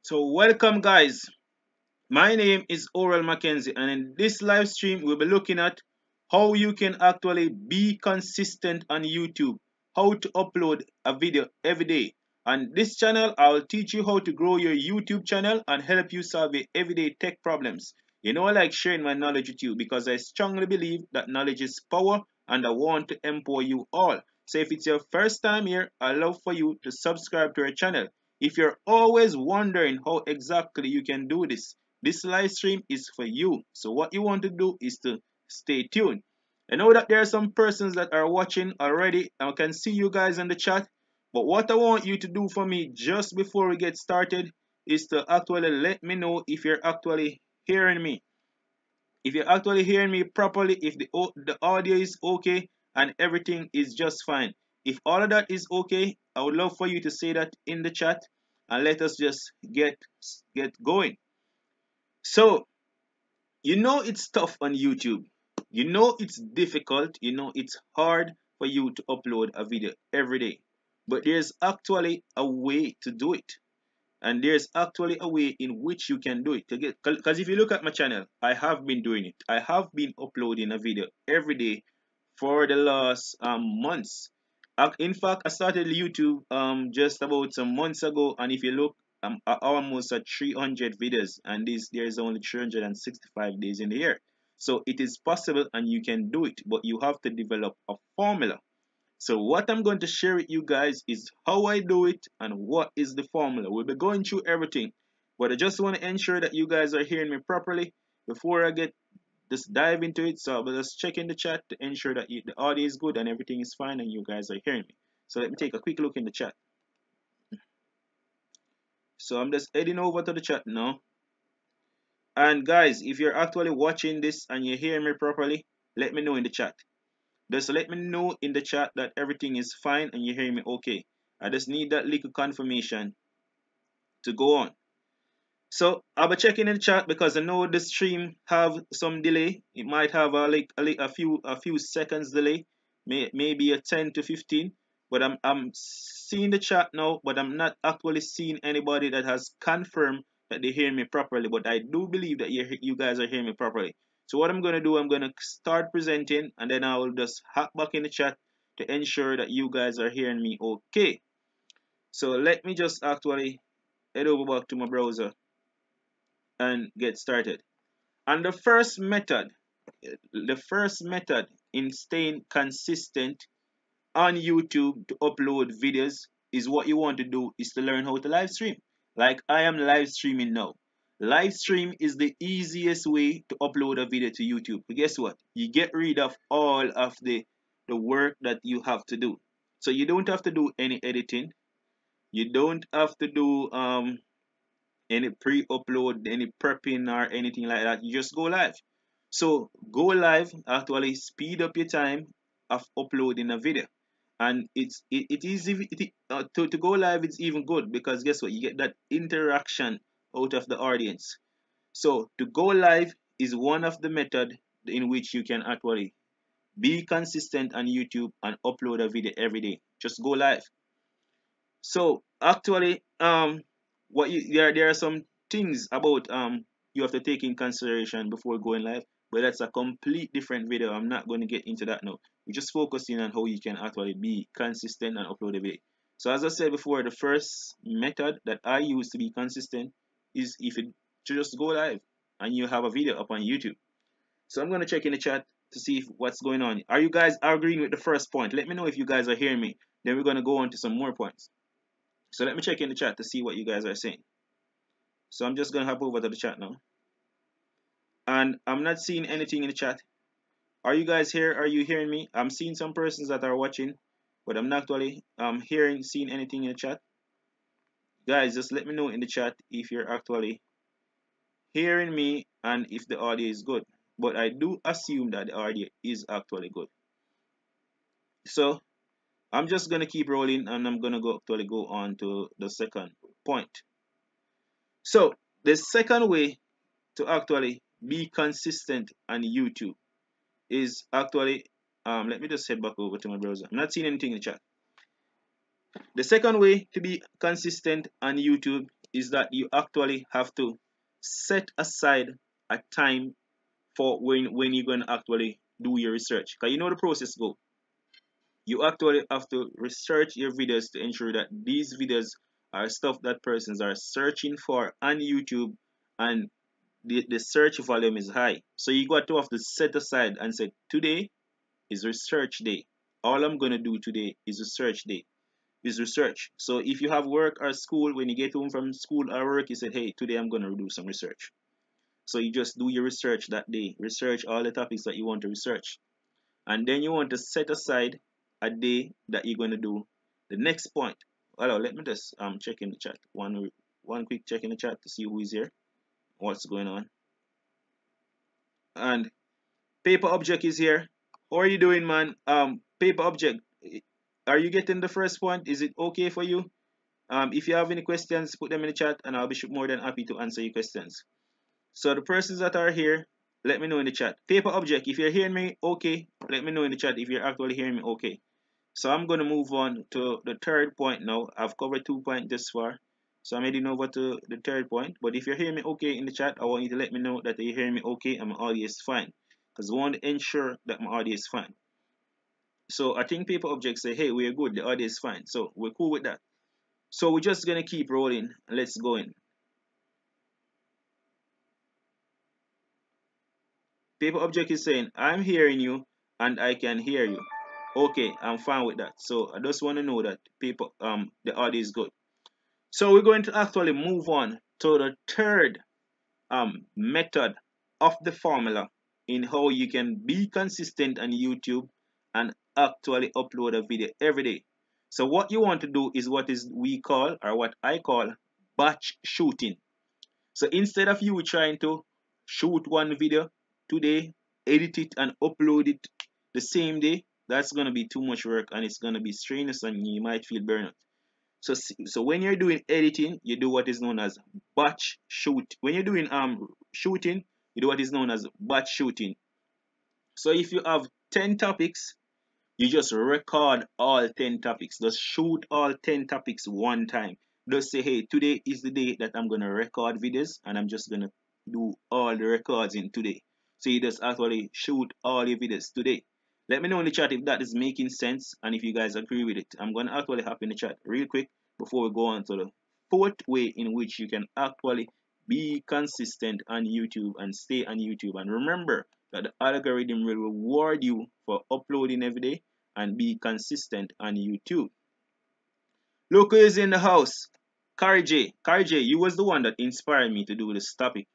So welcome guys. My name is Oral Mackenzie and in this live stream we'll be looking at how you can actually be consistent on YouTube, how to upload a video every day. On this channel I'll teach you how to grow your YouTube channel and help you solve your everyday tech problems. You know I like sharing my knowledge with you because I strongly believe that knowledge is power and I want to empower you all. So if it's your first time here, I'd love for you to subscribe to our channel. If you're always wondering how exactly you can do this live stream is for you. So what you want to do is to stay tuned. I know that there are some persons that are watching already. I can see you guys in the chat. But what I want you to do for me just before we get started is to actually let me know if you're actually hearing me. If you're actually hearing me properly, if the audio is okay and everything is just fine. If all of that is okay, I would love for you to say that in the chat and let us just get going. So, you know it's tough on YouTube. You know it's difficult. You know it's hard for you to upload a video every day. But there's actually a way to do it. And there's actually a way in which you can do it. Because if you look at my channel, I have been doing it. I have been uploading a video every day for the last months. In fact, I started YouTube just about some months ago, and if you look, I'm almost at 300 videos, and there's only 365 days in the year. So it is possible, and you can do it, but you have to develop a formula. So what I'm going to share with you guys is how I do it and what is the formula. We'll be going through everything, but I just want to ensure that you guys are hearing me properly before I get just dive into it. So I'll just check in the chat to ensure that the audio is good and everything is fine and you guys are hearing me. So let me take a quick look in the chat. So I'm just heading over to the chat now. And guys, if you're actually watching this and you hear me properly, let me know in the chat. Just let me know in the chat that everything is fine and you hear me okay. I just need that little confirmation to go on. So I'll be checking in the chat because I know the stream have some delay. It might have a few seconds delay, maybe a 10 to 15. But I'm seeing the chat now, but I'm not actually seeing anybody that has confirmed that they hear me properly. But I do believe that you guys are hearing me properly. So what I'm gonna do, I'm gonna start presenting, and then I will just hop back in the chat to ensure that you guys are hearing me okay. So let me just actually head over back to my browser and get started. And the first method in staying consistent on YouTube to upload videos is what you want to do is to learn how to live stream. Like I am live streaming now. Live stream is the easiest way to upload a video to YouTube. But guess what? You get rid of all of the work that you have to do. So you don't have to do any editing. You don't have to do any pre-upload, any prepping or anything like that. You just go live. So go live actually speed up your time of uploading a video. And it is to go live it's even good because guess what? You get that interaction out of the audience. So to go live is one of the method in which you can actually be consistent on YouTube and upload a video every day. Just go live. So actually, what there are some things about you have to take in consideration before going live, but that's a complete different video. I'm not going to get into that now. We're just focusing on how you can actually be consistent and upload a video. So as I said before, the first method that I use to be consistent is if you just go live and you have a video up on YouTube. So I'm going to check in the chat to see what's going on. Are you guys agreeing with the first point? Let me know if you guys are hearing me. Then we're going to go on to some more points. So let me check in the chat to see what you guys are saying. So I'm just going to hop over to the chat now. And I'm not seeing anything in the chat. Are you guys here? Are you hearing me? I'm seeing some persons that are watching, but I'm not actually seeing anything in the chat. Guys, just let me know in the chat if you're actually hearing me and if the audio is good. But I do assume that the audio is actually good. So I'm just going to keep rolling and I'm going to go on to the second point. So the second way to actually be consistent on YouTube is actually let me just head back over to my browser. I'm not seeing anything in the chat. The second way to be consistent on YouTube is that you actually have to set aside a time for when you're going to actually do your research. Because you know the process go. You actually have to research your videos to ensure that these videos are stuff that persons are searching for on YouTube, and the search volume is high. So you got to have to set aside and say, today is research day. All I'm gonna do today is research day. Is research. So if you have work or school, when you get home from school or work, you said, hey, today I'm gonna do some research. So you just do your research that day. Research all the topics that you want to research. And then you want to set aside a day that you're gonna do the next point. Hello, let me just check in the chat. One quick check in the chat to see who is here, what's going on. And Paper Object is here. How are you doing, man? Paper Object, are you getting the first point? Is it okay for you? If you have any questions, put them in the chat, and I'll be more than happy to answer your questions. So the persons that are here, let me know in the chat. Paper Object, if you're hearing me okay, let me know in the chat if you're actually hearing me okay. So I'm going to move on to the third point now. I've covered 2 points this far. So I'm heading over to the third point. But if you're hearing me okay in the chat, I want you to let me know that you're hearing me okay and my audio is fine. Because I want to ensure that my audio is fine. So I think Paper Object say, hey, we're good. The audio is fine. So we're cool with that. So we're just going to keep rolling. Let's go in. Paper Object is saying, I'm hearing you and I can hear you. Okay, I'm fine with that. So I just want to know that the audio is good. So we're going to actually move on to the third method of the formula in how you can be consistent on YouTube and actually upload a video every day. So what you want to do is what I call batch shooting. So instead of you trying to shoot one video today, edit it and upload it the same day, that's gonna be too much work and it's gonna be strenuous and you might feel burnout. So when you're doing editing, you do what is known as batch shoot. When you're doing shooting, you do what is known as batch shooting. So if you have 10 topics, you just record all 10 topics. Just shoot all 10 topics one time. Just say, hey, today is the day that I'm gonna record videos and I'm just gonna do all the records in today. So you just actually shoot all your videos today. Let me know in the chat if that is making sense and if you guys agree with it. I'm gonna actually hop in the chat real quick before we go on to the fourth way in which you can actually be consistent on YouTube and stay on YouTube. And remember that the algorithm will reward you for uploading every day and be consistent on YouTube. Look who is in the house. Kari J. Kari J, you was the one that inspired me to do this topic.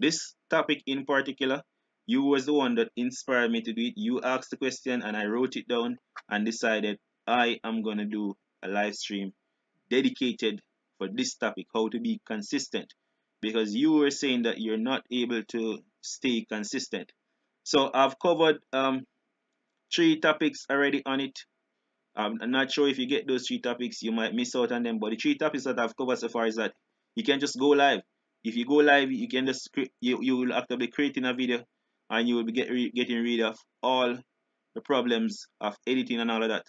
This topic in particular, you was the one that inspired me to do it. You asked the question and I wrote it down and decided I am going to do a live stream dedicated for this topic, how to be consistent. Because you were saying that you're not able to stay consistent. So I've covered 3 topics already on it. I'm not sure if you get those 3 topics, you might miss out on them. But the 3 topics that I've covered so far is that you can just go live. If you go live, you can just you will actively creating a video, and you will be getting rid of all the problems of editing and all of that.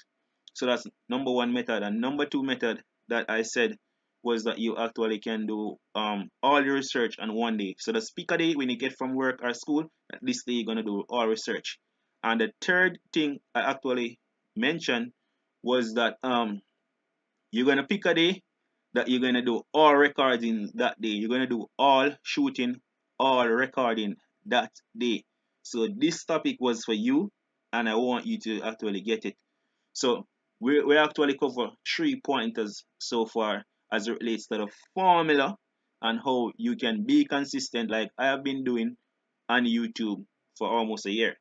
So that's number 1 method. And number 2 method that I said was that you actually can do all your research on one day. So the speaker day, when you get from work or school, this day you're gonna do all research. And the third thing I actually mentioned was that you're gonna pick a day that you're gonna do all recording that day. You're gonna do all shooting, all recording that day. So this topic was for you, and I want you to actually get it. So we actually cover 3 pointers so far as it relates to the formula and how you can be consistent, like I have been doing on YouTube for almost a year.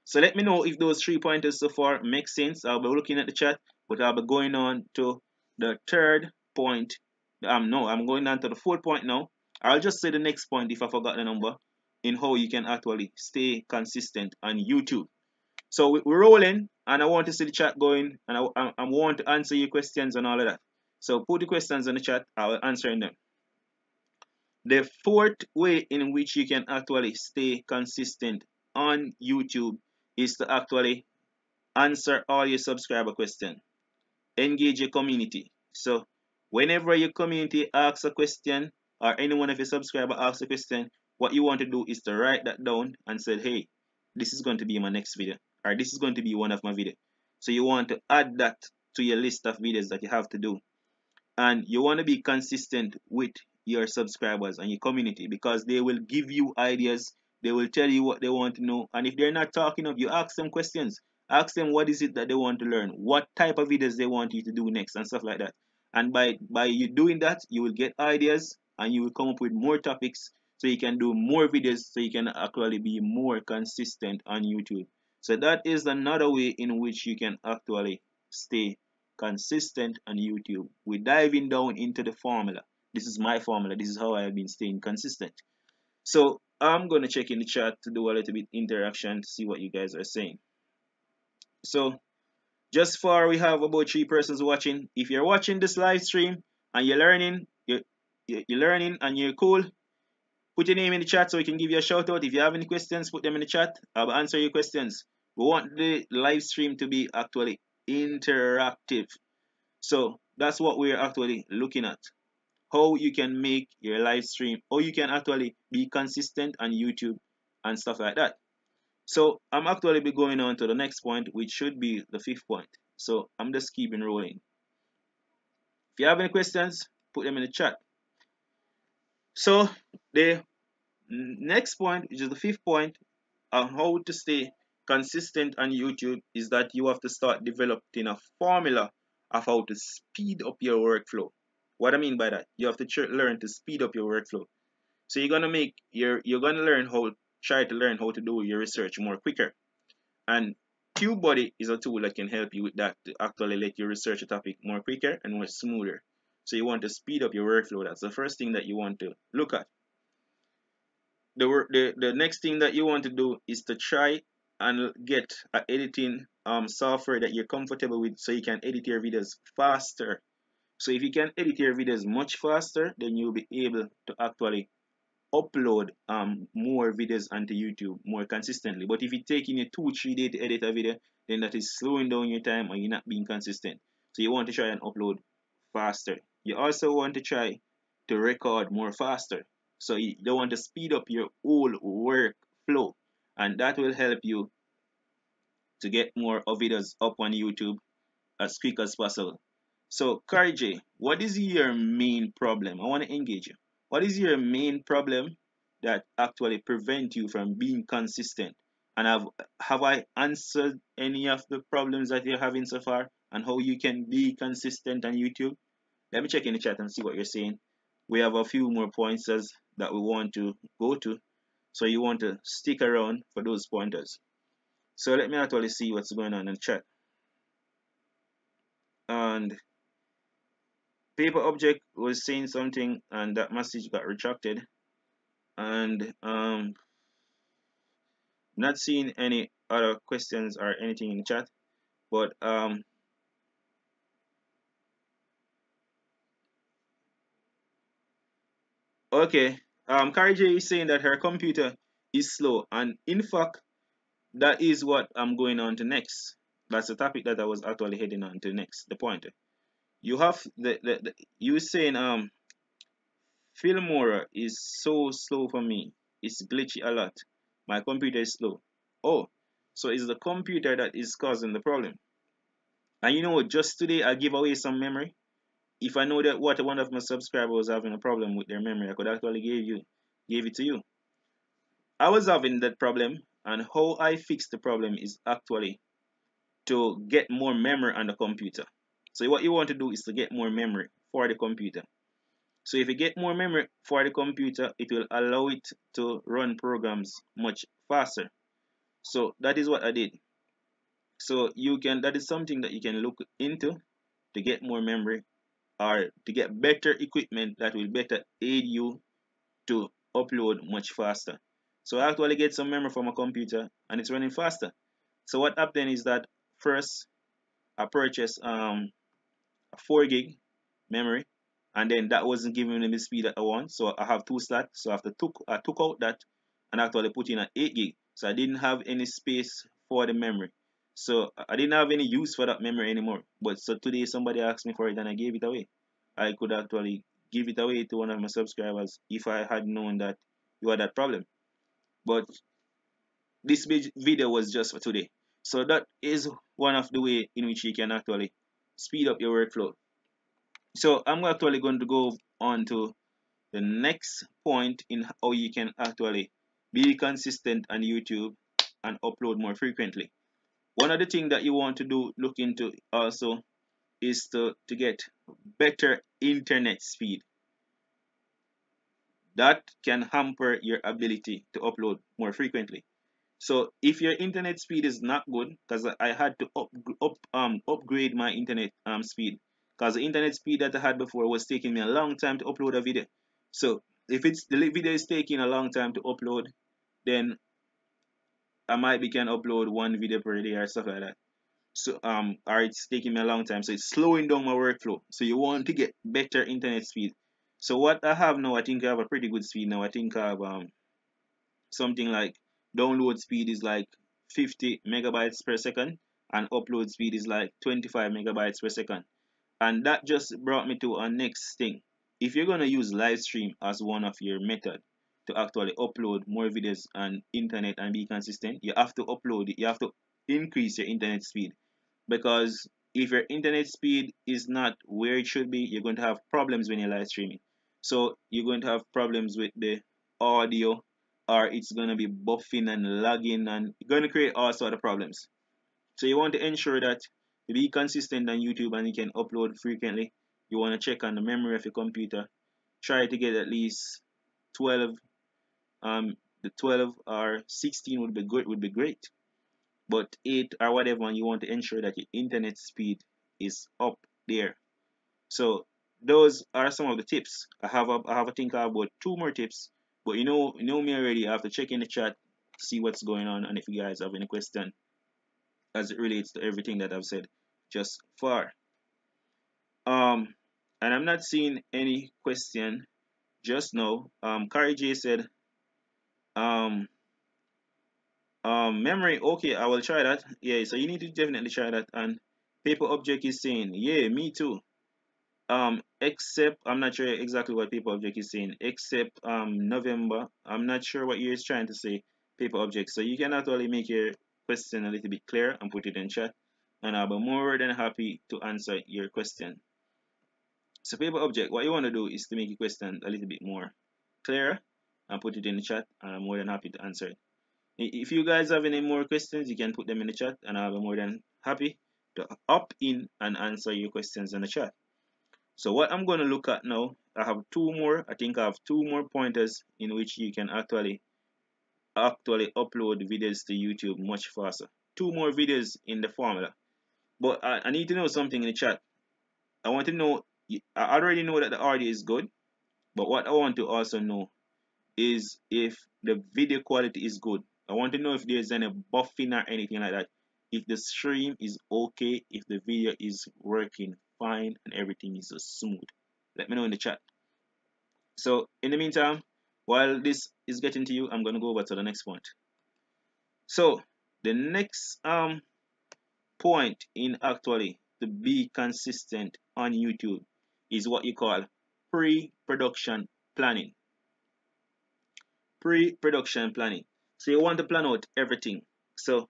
So let me know if those 3 pointers so far make sense. I'll be looking at the chat, but I'll be going on to the third point. No, I'm going on to the fourth point now. I'll just say the next point if I forgot the number in how you can actually stay consistent on YouTube. So we're rolling, and I want to see the chat going, and I want to answer your questions and all of that. So put the questions in the chat. I will answer them. The fourth way in which you can actually stay consistent on YouTube is to actually answer all your subscriber questions, engage your community. So Whenever your community asks a question or any one of your subscribers asks a question, what you want to do is to write that down and say, hey, this is going to be my next video, or this is going to be one of my videos. So you want to add that to your list of videos that you have to do. And you want to be consistent with your subscribers and your community, because they will give you ideas, they will tell you what they want to know, and if they're not talking up, you ask them questions. Ask them what is it that they want to learn, what type of videos they want you to do next, and stuff like that. And by you doing that, you will get ideas and you will come up with more topics, so you can do more videos, so you can actually be more consistent on YouTube. So that is another way in which you can actually stay consistent on YouTube. We're diving down into the formula. This is my formula. This is how I have been staying consistent. So I'm going to check in the chat to do a little bit interaction to see what you guys are saying. So just far we have about 3 persons watching. If you're watching this live stream and you're learning and you're cool, put your name in the chat so we can give you a shout out. If you have any questions, put them in the chat. I'll answer your questions. We want the live stream to be actually interactive. So that's what we're actually looking at. How you can make your live stream, how you can actually be consistent on YouTube and stuff like that. So I'm actually be going on to the next point, which should be the 5th point. So I'm just keeping rolling. If you have any questions, put them in the chat. So the next point, which is the 5th point, on how to stay consistent on YouTube, is that you have to start developing a formula of how to speed up your workflow. What I mean by that, you have to learn to speed up your workflow. So you're gonna try to learn how to do your research more quicker. And TubeBuddy is a tool that can help you with that, to actually let you research a topic more quicker and more smoother. So you want to speed up your workflow. That's the first thing that you want to look at. The next thing that you want to do is to try and get an editing software that you're comfortable with, so you can edit your videos faster. So if you can edit your videos much faster, then you'll be able to actually upload more videos onto YouTube more consistently. But if it's taking you 2-3 days to edit a video, then that is slowing down your time and you're not being consistent. So you want to try and upload faster. You also want to try to record more faster. So you don't want to speed up your whole workflow, and that will help you to get more of videos up on YouTube as quick as possible. So Kari J, what is your main problem? I want to engage you. What is your main problem that actually prevent you from being consistent? And have I answered any of the problems that you're having so far, and how you can be consistent on YouTube? Let me check in the chat and see what you're saying. We have a few more pointers that we want to go to, so you want to stick around for those pointers. So let me actually see what's going on in the chat. And Paper Object was saying something, and that message got retracted. And not seeing any other questions or anything in the chat. But okay. Kari J is saying that her computer is slow, and in fact, that is what I'm going on to next. That's the topic that I was actually heading on to next. The pointer. You have you saying Filmora is so slow for me. It's glitchy a lot. My computer is slow. Oh, so it's the computer that is causing the problem. And you know what? Just today I give away some memory. If I know that what one of my subscribers was having a problem with their memory, I could actually give it to you. I was having that problem, and how I fixed the problem is actually to get more memory on the computer. So what you want to do is to get more memory for the computer. So if you get more memory for the computer, it will allow it to run programs much faster. So that is what I did. So that is something that you can look into to get more memory, or to get better equipment that will better aid you to upload much faster. So I actually get some memory from a computer and it's running faster. So what happened is that first I purchased a 4 gig memory, and then that wasn't giving me the speed that I want. So I have 2 slots. So I took out that and actually put in an 8 gig. So I didn't have any space for the memory. So I didn't have any use for that memory anymore. But so today somebody asked me for it and I gave it away. I could actually give it away to one of my subscribers if I had known that you had that problem. But this video was just for today. So that is one of the way in which you can actually speed up your workflow. So I'm actually going to go on to the next point in how you can actually be consistent on YouTube and upload more frequently. One of the things that you want to do, look into also, is to get better internet speed. That can hamper your ability to upload more frequently. So if your internet speed is not good, because I had to upgrade my internet speed, because the internet speed that I had before was taking me a long time to upload a video. So if the video is taking a long time to upload, then I might be can upload one video per day or stuff like that. So or it's taking me a long time, so it's slowing down my workflow. So you want to get better internet speed. So what I have now, I think I have a pretty good speed now. I think I have something like download speed is like 50 megabytes per second, and upload speed is like 25 megabytes per second. And that just brought me to our next thing. If you're going to use live stream as one of your method to actually upload more videos on internet and be consistent, you have to upload it, you have to increase your internet speed. Because if your internet speed is not where it should be, you're going to have problems when you're live streaming. So you're going to have problems with the audio, or it's going to be buffering and lagging, and you're going to create all sort of problems. So you want to ensure that you be consistent on YouTube and you can upload frequently. You want to check on the memory of your computer. Try to get at least 12. The 12 or 16 would be good. Would be great. But 8 or whatever, and you want to ensure that your internet speed is up there. So those are some of the tips. I have a think about 2 more tips. But you know me already. I have to check in the chat, see what's going on, and if you guys have any question as it relates to everything that I've said just far. Um, and I'm not seeing any question just now. Kari J said, um, memory. Okay, I will try that. Yeah, so you need to definitely try that. And paper object is saying, yeah, me too. Except I'm not sure exactly what paper object is saying. Except November. I'm not sure what you're trying to say. Paper object. So you can actually make your question a little bit clear and put it in chat, and I'll be more than happy to answer your question. So paper object, what you want to do is to make your question a little bit more clear and put it in the chat, and I'm more than happy to answer it. If you guys have any more questions, you can put them in the chat, and I'll be more than happy to hop in and answer your questions in the chat. So what I'm going to look at now, I have 2 more. I think I have 2 more pointers in which you can actually upload videos to YouTube much faster. 2 more videos in the formula. But I need to know something in the chat. I want to know, I already know that the audio is good, but what I want to also know is if the video quality is good. I want to know if there's any buffing or anything like that. If the stream is okay, if the video is working fine and everything is smooth. Let me know in the chat. So in the meantime, while this is getting to you, I'm going to go over to the next point. So the next point in actually to be consistent on YouTube is what you call pre-production planning. Pre-production planning. So you want to plan out everything. So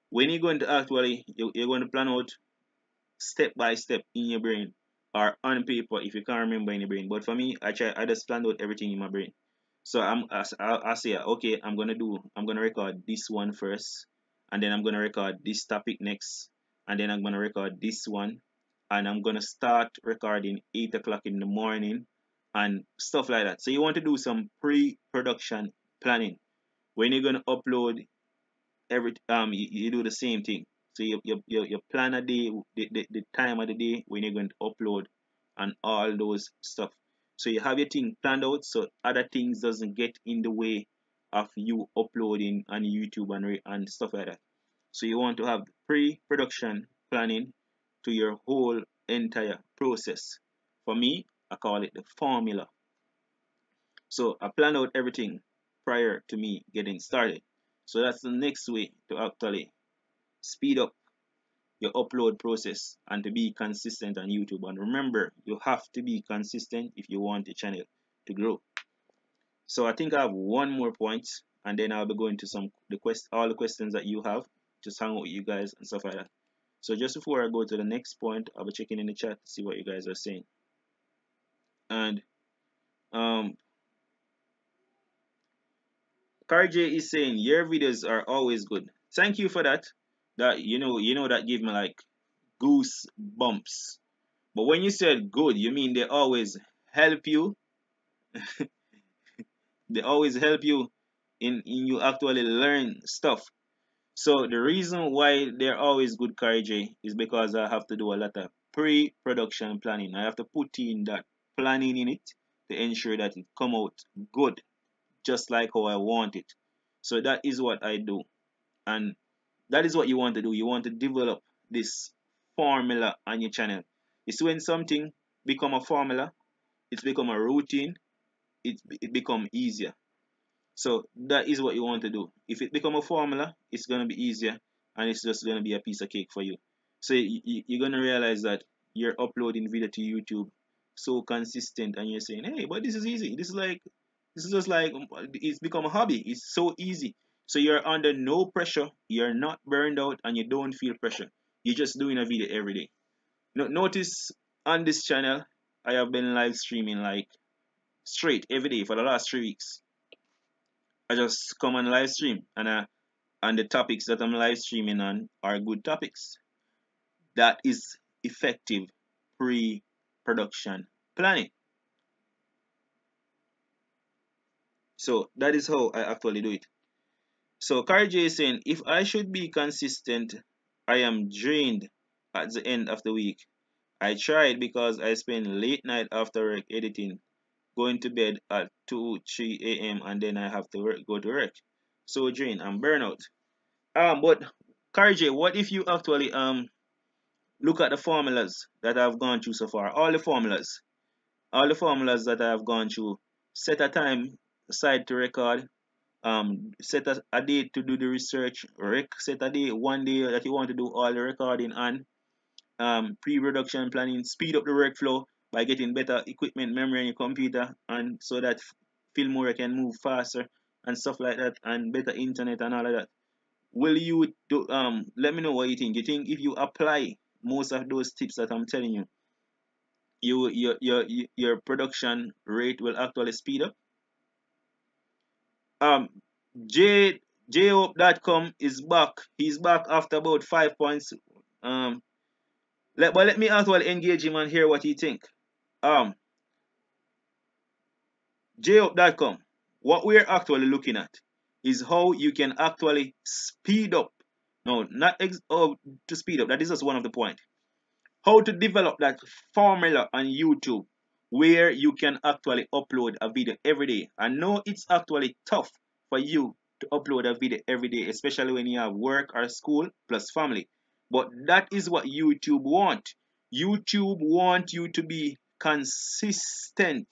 when you're going to actually, you're going to plan out step by step in your brain or on paper if you can't remember in your brain. But for me, I just planned out everything in my brain. So I say, okay, I'm gonna record this one first, and then I'm gonna record this topic next, and then I'm gonna record this one, and I'm gonna start recording 8 o'clock in the morning and stuff like that. So you want to do some pre-production planning. When you're gonna upload you do the same thing. So you plan a day, the time of the day when you're going to upload and all those stuff. So you have your thing planned out so other things doesn't get in the way of you uploading on YouTube and stuff like that. So you want to have pre-production planning to your whole entire process. For me, I call it the formula. So I plan out everything prior to me getting started. So that's the next way to actually speed up your upload process and to be consistent on YouTube. And remember, you have to be consistent if you want the channel to grow. So I think I have one more point, and then I'll be going to all the questions that you have. Just hang out with you guys and stuff like that. So just before I go to the next point, I'll be checking in the chat to see what you guys are saying. And J is saying your videos are always good. Thank you for that. That that gave me like goose bumps. But when you said good, you mean they always help you. They always help you in you actually learn stuff. So the reason why they're always good, J, is because I have to do a lot of pre-production planning. I have to put in that planning in it to ensure that it come out good, just like how I want it. So that is what I do. And that is what you want to do. You want to develop this formula on your channel. It's when something become a formula, it's become a routine, it become easier. So that is what you want to do. If it become a formula, it's going to be easier and it's just going to be a piece of cake for you. So you're going to realize that you're uploading video to YouTube so consistent and you're saying, hey, but this is easy. This is just like, it's become a hobby. It's so easy. So you're under no pressure. You're not burned out and you don't feel pressure. You're just doing a video every day. Notice on this channel, I have been live streaming like straight every day for the last 3 weeks. I just come on live stream and the topics that I'm live streaming on are good topics. That is effective pre-production planning. So that is how I actually do it. So J is saying, if I should be consistent, I am drained at the end of the week. I tried because I spend late night after work editing, going to bed at 2, 3 a.m. and then I have to go to work. So drained and burnout. But J, what if you actually look at the formulas that I've gone through so far? All the formulas that I've gone through. Set a time aside to record. Set a date to do the research. Set a day, one day that you want to do all the recording and pre-production planning. Speed up the workflow by getting better equipment, memory on your computer, and so that Filmora can move faster and stuff like that, and better internet and all of that. Will you do let me know what you think. You think if you apply most of those tips that I'm telling you, your production rate will actually speed up? um j jhope.com is back. He's back after about 5 points. Let me actually engage him and hear what he think. jhope.com, what we're actually looking at is how you can actually speed up. No, not to speed up. That is just one of the points. How to develop that formula on YouTube where you can actually upload a video every day. I know it's actually tough for you to upload a video every day, especially when you have work or school plus family. But that is what YouTube want. YouTube want you to be consistent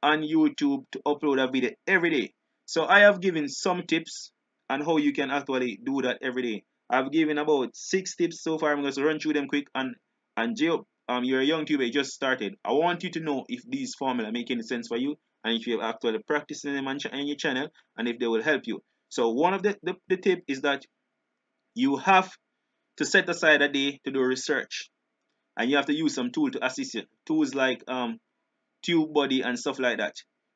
on YouTube to upload a video every day. So I have given some tips on how you can actually do that every day. I've given about 6 tips so far. I'm going to run through them quick. And Joe, you're a young tuber, you just started. I want you to know if these formula make any sense for you and if you're actually practicing them on your channel and if they will help you. So one of the tip is that you have to set aside a day to do research. And you have to use some tool to assist you. Tools like TubeBuddy and stuff like that.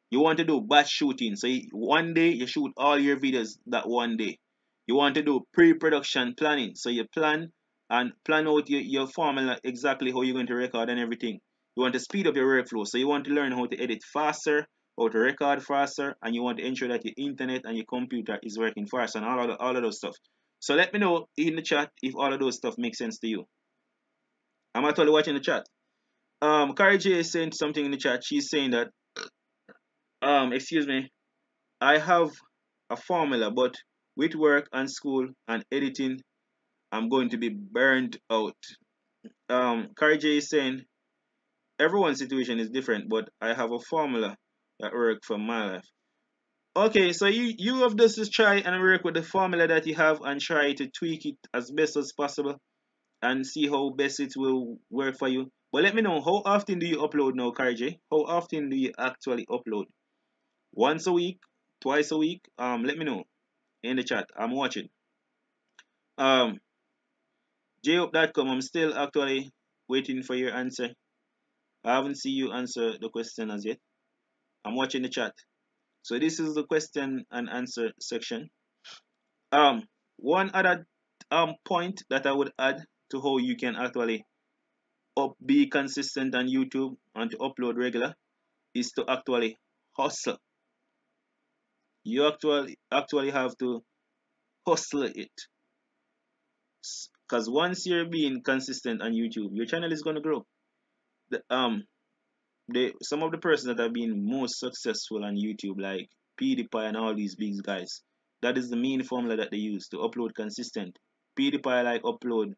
You want to do batch shooting. So one day you shoot all your videos that one day. You want to do pre-production planning. So you plan and plan out your formula exactly how you're going to record and everything. You want to speed up your workflow. So you want to learn how to edit faster, how to record faster, and you want to ensure that your internet and your computer is working faster and all of those stuff. So let me know in the chat if all of those stuff makes sense to you. I'm actually watching the chat. Carrie J is saying something in the chat. She's saying that excuse me, I have a formula, but with work and school and editing, I'm going to be burned out. Carrie J is saying everyone's situation is different, but I have a formula that works for my life. Okay, so you have just to try and work with the formula that you have and try to tweak it as best as possible and see how best it will work for you. But let me know, how often do you upload now, Karj? How often do you actually upload? Once a week, twice a week? Let me know in the chat. I'm watching. Um, JUp.com, I'm still actually waiting for your answer. I haven't seen you answer the question as yet. I'm watching the chat. So this is the question and answer section. One other point that I would add to how you can actually be consistent on YouTube and to upload regular is to actually hustle. You actually have to hustle it, because once you're being consistent on YouTube, your channel is gonna grow. The, some of the persons that have been most successful on YouTube, like PewDiePie and all these big guys, that is the main formula that they use to upload consistent. PewDiePie like upload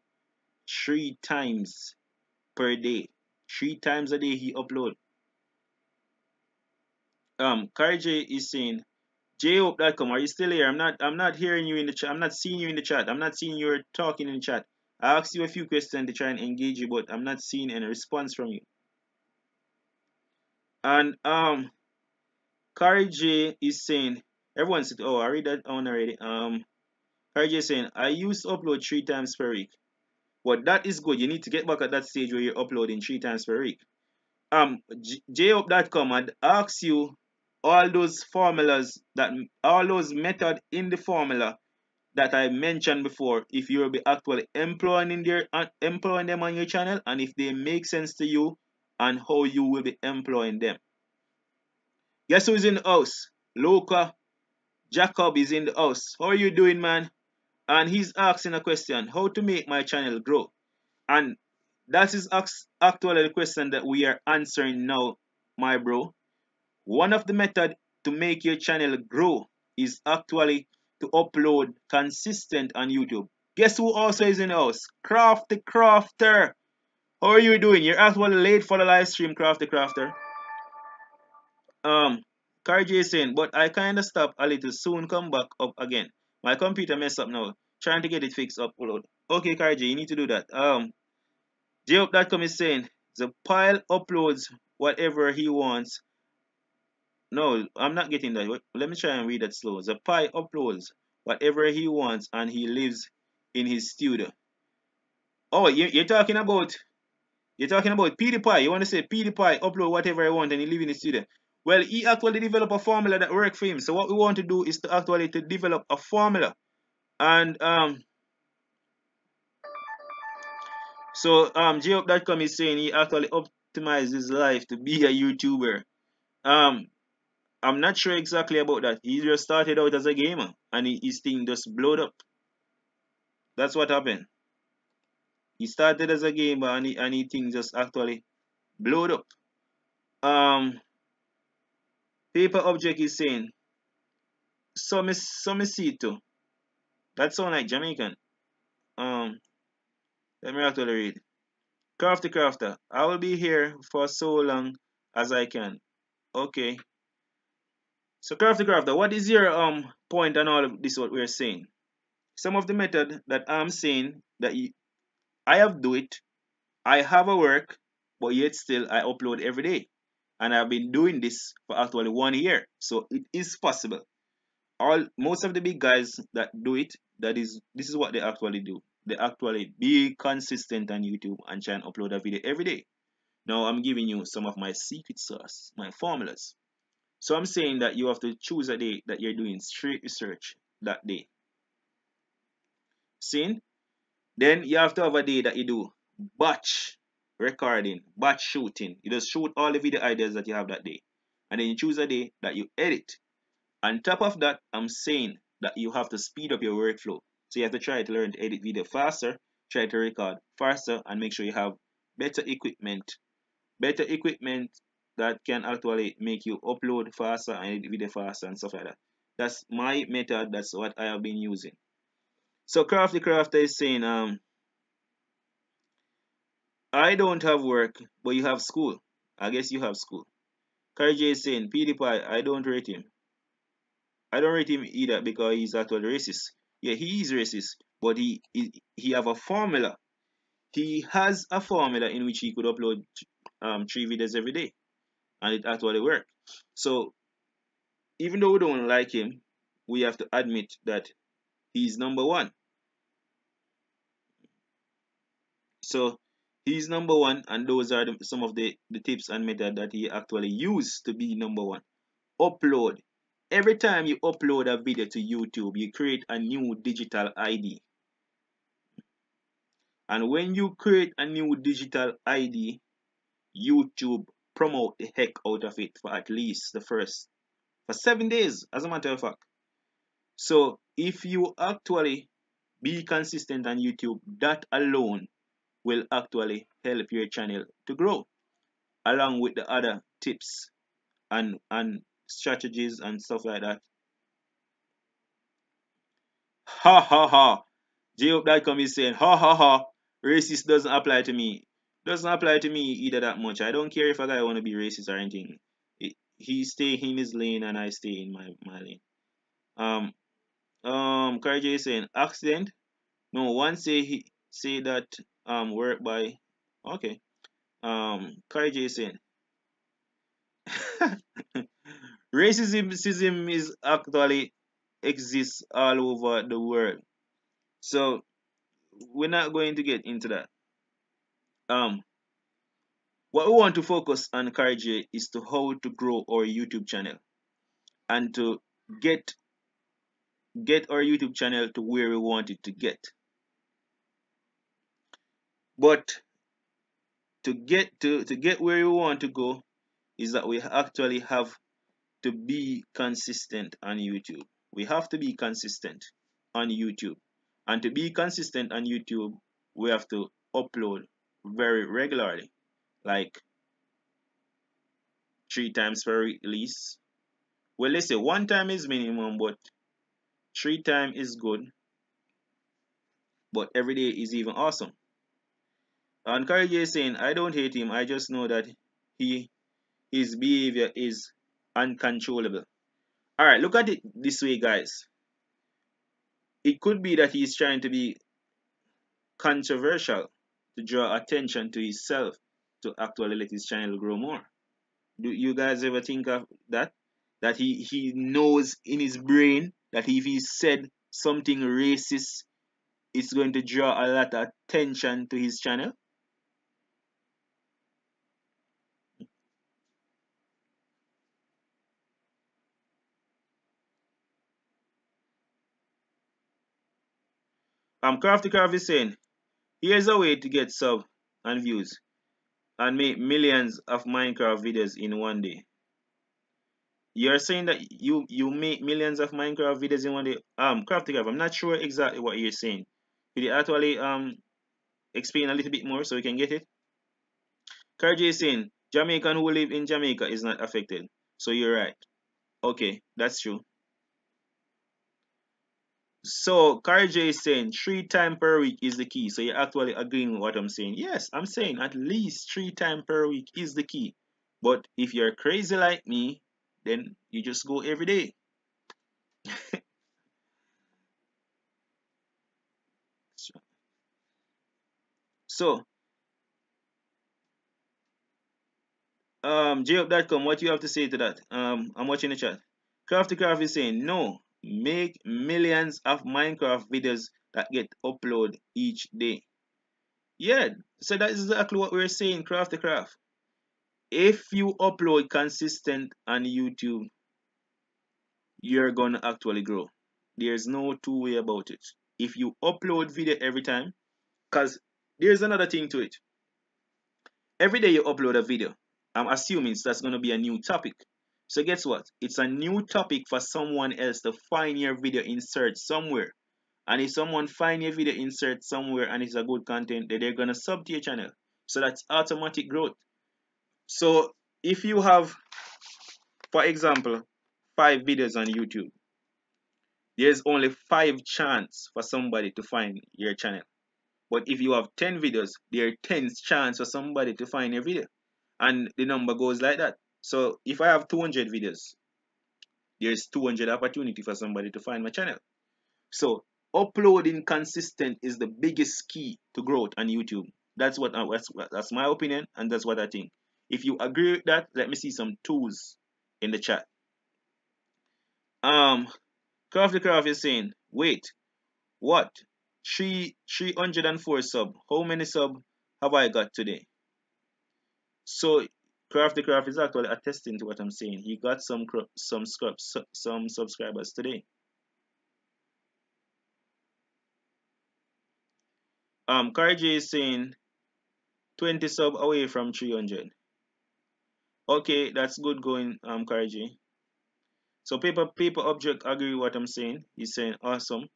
3 times per day. 3 times a day he upload. Karj is saying, JHope.com, are you still here? I'm not hearing you in the chat. I'm not seeing you in the chat. I'm not seeing you talking in the chat. I asked you a few questions to try and engage you, but I'm not seeing any response from you. And Kari J is saying, everyone said, oh, I read that on already. Kari J is saying, I used to upload 3 times per week. But that is good. You need to get back at that stage where you're uploading 3 times per week. JUp.com had asked you all those formulas, that all those methods in the formula that I mentioned before, if you'll be actually employing them on your channel, and if they make sense to you, and how you will be employing them. Guess who's in the house? Luca Jacob is in the house. How are you doing, man? And he's asking a question: how to make my channel grow? And that is actually the question that we are answering now, my bro. One of the methods to make your channel grow is actually to upload consistent on YouTube. Guess who also is in the house? Crafty Crafter. How are you doing? You're actually late for the live stream, Crafty Crafter. Karj is saying, but I kinda stopped a little, soon come back up again. My computer messed up now. Trying to get it fixed, upload. Okay, Karj, you need to do that. JUp.com is saying the pile uploads whatever he wants. No, I'm not getting that. Let me try and read that slow. The pie uploads whatever he wants and he lives in his studio. Oh, you're talking about PewDiePie. You want to say PewDiePie upload whatever he wants and he live in his studio. Well, he actually developed a formula that worked for him. So what we want to do is to actually develop a formula. And JUp.com is saying he actually optimized his life to be a YouTuber. I'm not sure exactly about that. He just started out as a gamer and his thing just blowed up. That's what happened. He started as a gamer and he thing just actually blowed up. Paper Object is saying Somicito. That sound like Jamaican. Let me actually read. Crafty Crafter. I will be here for so long as I can. Okay. So Crafty Crafter, what is your point on all of this what we're saying? Some of the method that I'm saying that I have do it, I have a work, but yet still I upload every day. And I've been doing this for actually 1 year. So it is possible. Most of the big guys that do it, this is what they actually do. They actually be consistent on YouTube and try and upload a video every day. Now I'm giving you some of my secret sauce, my formulas. So I'm saying that you have to choose a day that you're doing straight research that day. Seen? Then you have to have a day that you do batch recording, batch shooting. You just shoot all the video ideas that you have that day. And then you choose a day that you edit. On top of that, I'm saying that you have to speed up your workflow. So you have to try to learn to edit video faster, try to record faster, and make sure you have better equipment. Better equipment that can actually make you upload faster and edit video faster and stuff like that. That's my method. That's what I have been using. So Crafty Crafter is saying, I don't have work, but you have school. I guess you have school. Karj is saying, PewDiePie, I don't rate him. I don't rate him either because he's actually racist. Yeah, he is racist, but he have a formula. he has a formula in which he could upload 3 videos every day, and it actually worked. So even though we don't like him, we have to admit that he's number one. So he's number one, and those are some of the tips and method that he actually used to be number one. Upload. Every time you upload a video to YouTube, you create a new digital ID. And when you create a new digital ID, YouTube promote the heck out of it for at least for 7 days, as a matter of fact. So if you actually be consistent on YouTube, that alone will actually help your channel to grow, along with the other tips and strategies and stuff like that. Ha ha ha. Job.com is saying, ha ha ha, racist doesn't apply to me. Doesn't apply to me either that much. I don't care if a guy want to be racist or anything. He stay in his lane and I stay in my lane. Kari J is saying accident. No, one say that work by. Okay. Kari J is saying racism is actually exists all over the world. So we're not going to get into that. Um, what we want to focus on, Kari, is to how to grow our YouTube channel and to get our YouTube channel to where we want it to get. But to get where we want to go is that we actually have to be consistent on YouTube. We have to be consistent on YouTube. And to be consistent on YouTube, we have to upload very regularly, like 3 times per release. Well, let's say 1 time is minimum, but 3 times is good. But every day is even awesome. And Kari J is saying, I don't hate him. I just know that his behavior is uncontrollable. All right, look at it this way, guys. It could be that he's trying to be controversial to draw attention to himself to actually let his channel grow more. Do you guys ever think of that? That he knows in his brain that if he said something racist, it's going to draw a lot of attention to his channel? Crafty Craft is saying, here's a way to get sub and views and make millions of Minecraft videos in one day. You're saying that you make millions of Minecraft videos in one day? Crafty Craft, I'm not sure exactly what you're saying. Could you actually explain a little bit more so we can get it? Karji is saying Jamaican who live in Jamaica is not affected. So you're right. Okay, that's true. So Karji is saying 3 times per week is the key. So you're actually agreeing with what I'm saying. Yes, I'm saying at least 3 times per week is the key. But if you're crazy like me, then you just go every day. So Jacob.com, what you have to say to that? I'm watching the chat. Crafty Craft is saying no, make millions of Minecraft videos that get uploaded each day. Yeah, so that is exactly what we're saying, Crafty Craft. If you upload consistent on YouTube, you're gonna actually grow. There's no two way about it. If you upload video every time, because there's another thing to it. Every day you upload a video, I'm assuming that's going to be a new topic. So guess what? It's a new topic for someone else to find your video insert somewhere. And if someone find your video insert somewhere and it's a good content, then they're going to sub to your channel. So that's automatic growth. So if you have, for example, 5 videos on YouTube, there's only 5 chance for somebody to find your channel. But if you have 10 videos, there are 10 chance for somebody to find your video. And the number goes like that. So if I have 200 videos, there's 200 opportunity for somebody to find my channel. So uploading consistent is the biggest key to growth on YouTube. That's my opinion, and that's what I think. If you agree with that, let me see some twos in the chat. Um, Crafty Craft is saying, wait, what? 304 sub. How many sub have I got today? So Crafty Craft is actually attesting to what I'm saying. He got some subscribers today. Carl J is saying 20 sub away from 300. Okay, that's good going, Carl J. So paper object agree with what I'm saying. He's saying awesome.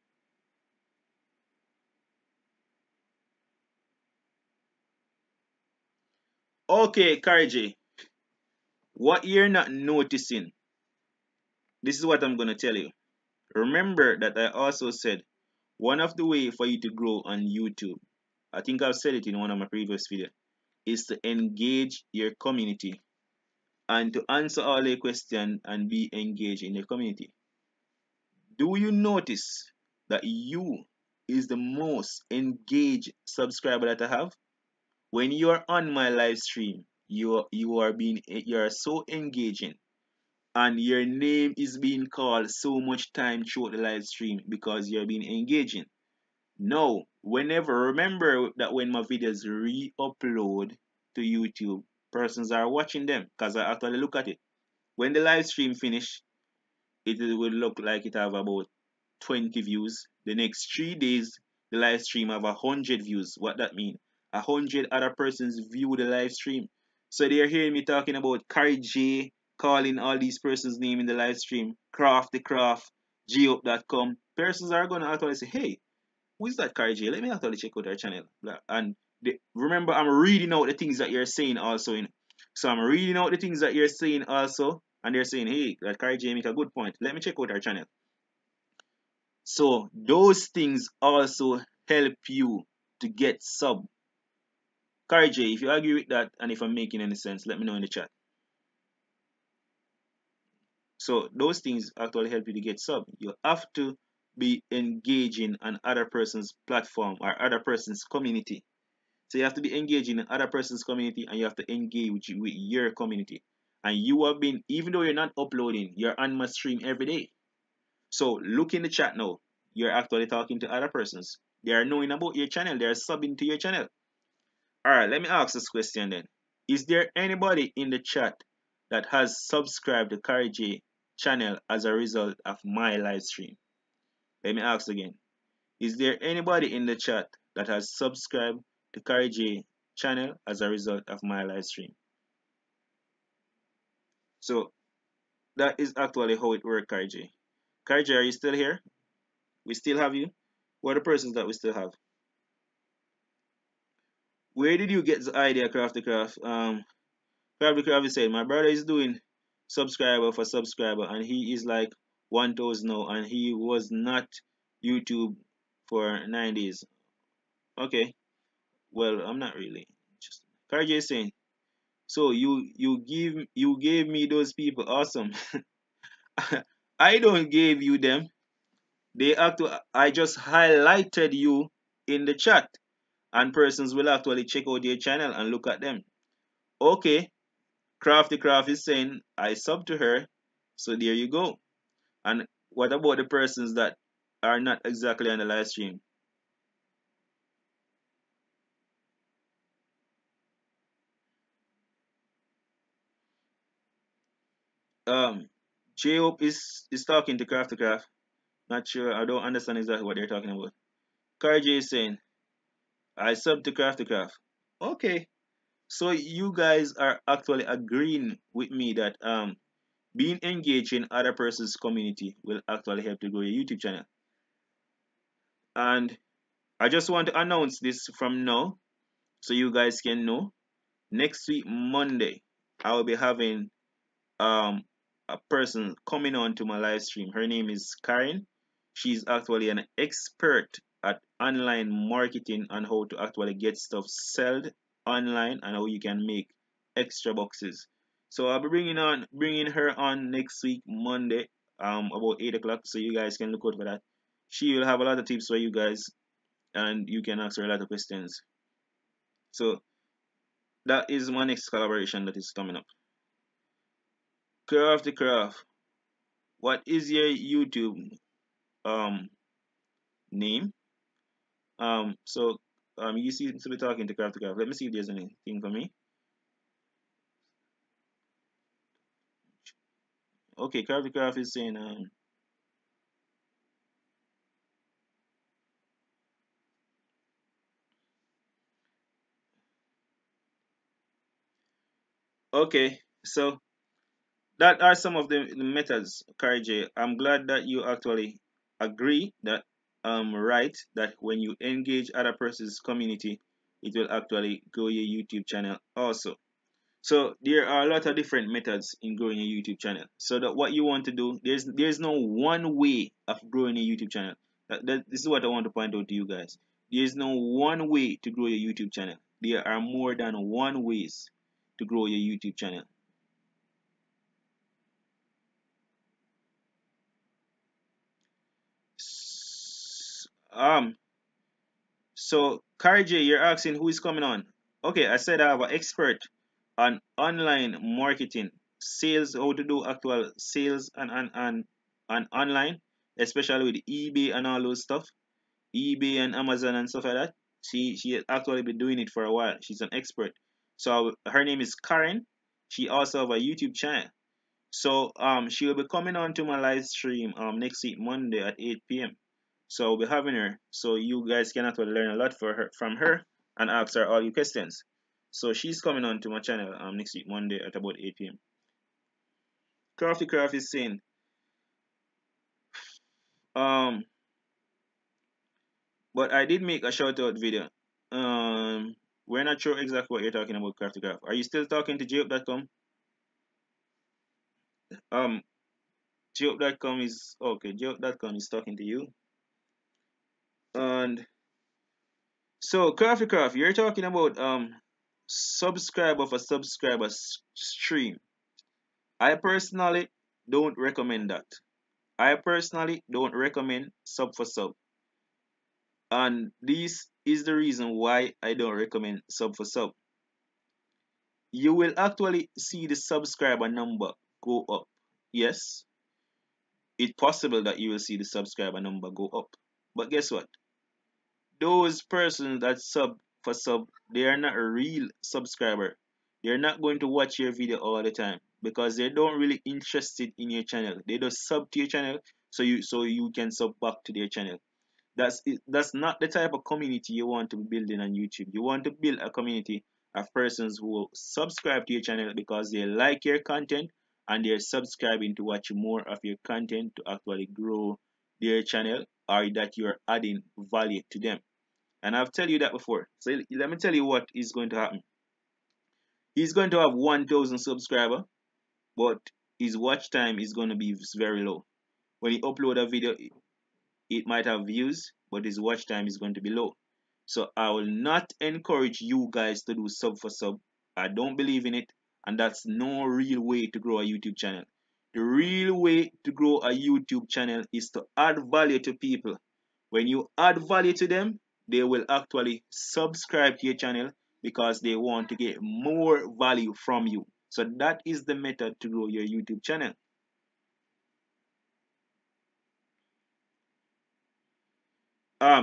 Okay, Carl J. What you're not noticing, this is what I'm gonna tell you. Remember that I also said one of the way for you to grow on YouTube, I think I've said it in one of my previous videos, is to engage your community and to answer all the questions and be engaged in the community. Do you notice that you is the most engaged subscriber that I have? When you are on my live stream, you are so engaging, and your name is being called so much time throughout the live stream because you're being engaging. No, remember that when my videos re-upload to YouTube, persons are watching them because I actually look at it. When the live stream finish, it will look like it have about 20 views. The next 3 days, the live stream have 100 views. What that mean? 100 other persons view the live stream. So they're hearing me talking about Carrie J, calling all these persons' name in the live stream, Craft the Craft, Geop.com. Persons are gonna actually say, hey, who is that Carrie J? Let me actually check out her channel. And remember, I'm reading out the things that you're saying also. So I'm reading out the things that you're saying also. And they're saying, hey, that Carrie J make a good point. Let me check out her channel. So those things also help you to get sub. Carrie J, if you agree with that and if I'm making any sense, let me know in the chat. So those things actually help you to get sub. You have to be engaging on other person's platform or other person's community. So you have to be engaging in other person's community and you have to engage with your community. And you have been, even though you're not uploading, you're on my stream every day. So look in the chat now. You're actually talking to other persons. They are knowing about your channel. They are subbing to your channel. Alright, let me ask this question then. Is there anybody in the chat that has subscribed to Carrie J channel as a result of my live stream? Let me ask again. Is there anybody in the chat that has subscribed to Carrie J channel as a result of my live stream? So that is actually how it works, Carrie J. Carrie J, are you still here? We still have you? What are the persons that we still have? Where did you get the idea, Crafty Craft? Crafty Craft is saying, my brother is doing subscriber for subscriber, and he is like 1,000 now, and he was not YouTube for 9 days. Okay, well, I'm not really. Just Karj is saying, so you gave me those people. Awesome. I don't give you them. I just highlighted you in the chat, and persons will actually check out your channel and look at them. Okay, Crafty Craft is saying I sub to her, so there you go. And what about the persons that are not exactly on the live stream? Um, J Hope is talking to Crafty Craft. Not sure. I don't understand exactly what they're talking about. Karj is saying I sub to Crafty Craft. Okay, so you guys are actually agreeing with me that being engaged in other person's community will actually help to grow your YouTube channel. And I just want to announce this from now so you guys can know. Next week, Monday, I will be having a person coming on to my live stream. Her name is Karen. She's actually an expert at online marketing and how to actually get stuff sold online and how you can make extra boxes. So I'll be bringing her on next week Monday about 8 o'clock, so you guys can look out for that. She will have a lot of tips for you guys and you can ask her a lot of questions. So that is my next collaboration that is coming up. Craft the Craft. What is your YouTube um name? You seem to be talking to Craft the Craft. Let me see if there's anything for me. Okay, Craft the Craft is saying okay, so that are some of the methods, Kari. I'm glad that you actually agree that right that when you engage other person's community, it will actually grow your YouTube channel also. So there are a lot of different methods in growing a YouTube channel. So that what you want to do, there's no one way of growing a YouTube channel. This is what I want to point out to you guys. There's no one way to grow your YouTube channel. There are more than one ways to grow your YouTube channel. Um, so Kari J, you're asking who is coming on. Okay, I said I have an expert on online marketing, sales, how to do actual sales and online, especially with eBay and all those stuff, eBay and Amazon and stuff like that. She has actually been doing it for a while. She's an expert. So her name is Karen. She also have a YouTube channel. So she will be coming on to my live stream next week Monday at 8 p.m. So I'll be having her. So you guys can actually learn a lot from her and ask her all your questions. So she's coming on to my channel next week Monday at about 8 p.m. Crafty Craft is saying um but I did make a shout out video. We're not sure exactly what you're talking about, Crafty Craft. Are you still talking to job.com? Um job.com is okay, job.com is talking to you. And so, Coffee Craft, you're talking about subscribe of a subscriber stream. I personally don't recommend that. I personally don't recommend sub for sub. And this is the reason why I don't recommend sub for sub. You will actually see the subscriber number go up. Yes, it's possible that you will see the subscriber number go up. But guess what? Those persons that sub for sub, they are not a real subscriber. They're not going to watch your video all the time because they don't really interested in your channel. They just sub to your channel so you can sub back to their channel. That's not the type of community you want to be building on YouTube. You want to build a community of persons who will subscribe to your channel because they like your content and they're subscribing to watch more of your content to actually grow their channel or that you're adding value to them. And I've tell you that before. So let me tell you what is going to happen. He's going to have 1,000 subscriber, but his watch time is going to be very low. When he upload a video, it might have views, but his watch time is going to be low. So I will not encourage you guys to do sub for sub. I don't believe in it, and that's no real way to grow a YouTube channel. The real way to grow a YouTube channel is to add value to people. When you add value to them, they will actually subscribe to your channel because they want to get more value from you. So that is the method to grow your YouTube channel.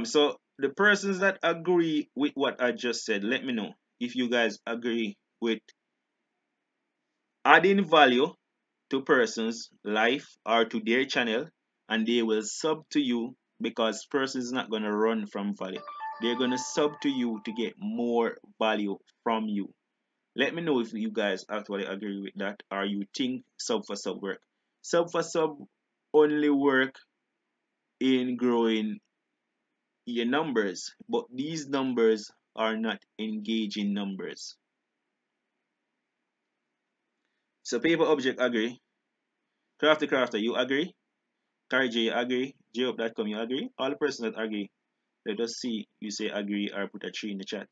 So the persons that agree with what I just said, let me know if you guys agree with adding value to persons' life or to their channel, and they will sub to you because person is not gonna run from value. They're gonna sub to you to get more value from you. Let me know if you guys actually agree with that or you think sub for sub work. Sub for sub only work in growing your numbers, but these numbers are not engaging numbers. So paper object agree. Crafter, you agree? Carry J, you agree? JUp.com, you agree? All the persons that agree, let us see you say agree or put a 3 in the chat.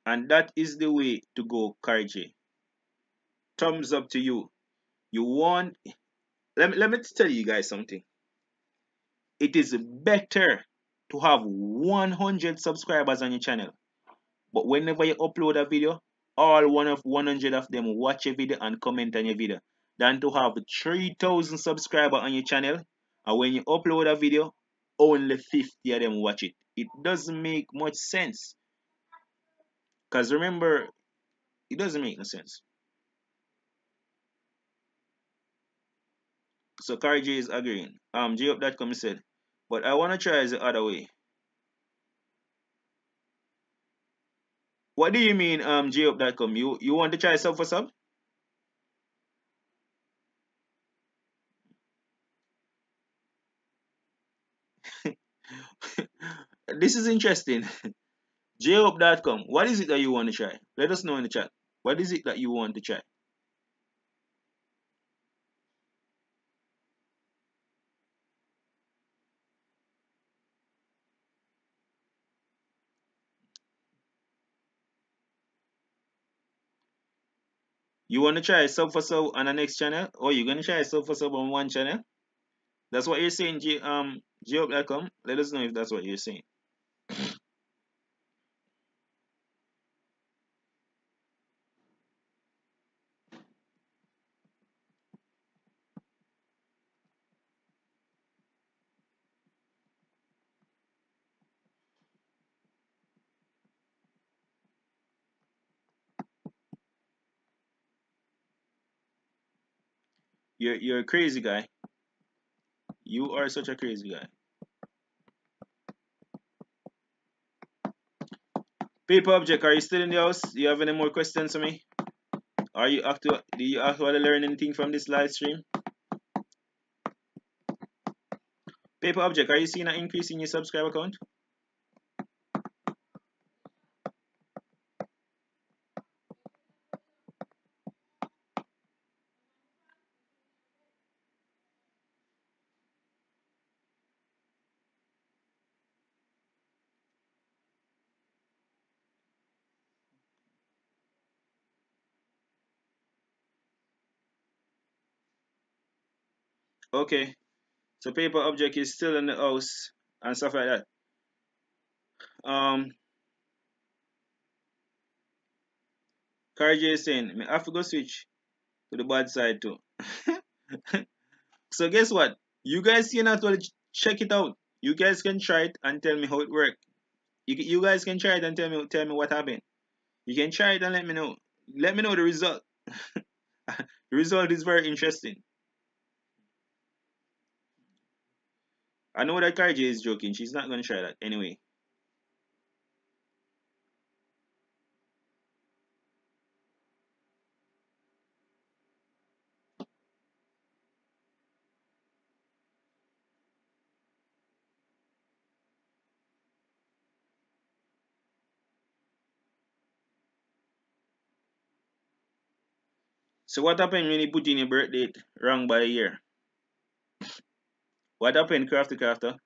And that is the way to go, Carry J. Thumbs up to you. You want let me tell you guys something. It is better to have 100 subscribers on your channel, but whenever you upload a video, all 100 of them watch your video and comment on your video, than to have 3,000 subscribers on your channel, and when you upload a video, only 50 of them watch it. It doesn't make much sense. Because remember, it doesn't make no sense. So Carl J is agreeing. JUp.com said, but I wanna try the other way. What do you mean, JUp.com? You want to try sub for sub? This is interesting. JUp.com. What is it that you want to try? Let us know in the chat. What is it that you want to try? You want to try sub for sub on the next channel, or you gonna try sub for sub on one channel? That's what you're saying, JUp.com. Let us know if that's what you're saying. You're a crazy guy. You are such a crazy guy. Paper object, are you still in the house? Do you have any more questions for me? Are you actually do you actually learn anything from this live stream? Paper object, are you seeing an increase in your subscriber count? Okay. So paper object is still in the house and stuff like that. Carl is saying, I have to go switch to the bad side too. So guess what? You guys can actually check it out. You guys can try it and tell me how it worked. You guys can try it and tell me what happened. You can try it and let me know. Let me know the result. The result is very interesting. I know that Karja is joking. She's not gonna try that anyway. So what happened when you put in your birth date wrong by a year? What happened, crafter?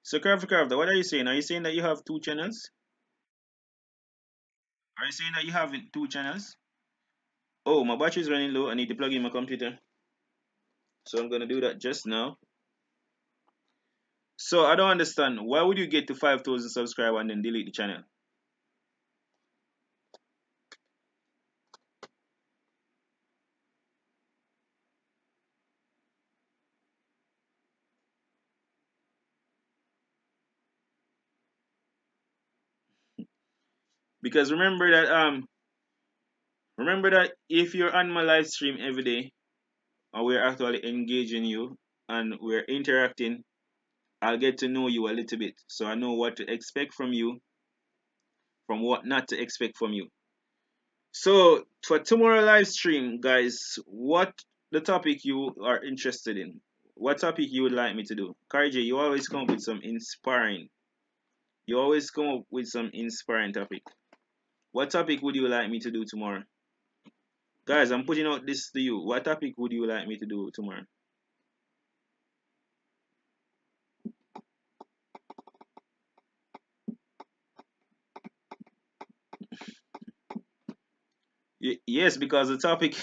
So crafter, what are you saying? Are you saying that you have two channels? Are you saying that you have two channels? Oh, my battery is running low. I need to plug in my computer. So I'm gonna do that just now. So I don't understand. Why would you get to 5,000 subscribers and then delete the channel? Because remember that if you're on my live stream every day and we're actually engaging you and we're interacting, I'll get to know you a little bit. So I know what to expect from you, from what not to expect from you. So for tomorrow live stream, guys, what the topic you are interested in? What topic you would like me to do? Karj, you always come up with some inspiring. You always come up with some inspiring topic. What topic would you like me to do tomorrow? Guys, I'm putting out this to you. What topic would you like me to do tomorrow? Yes, because the topic.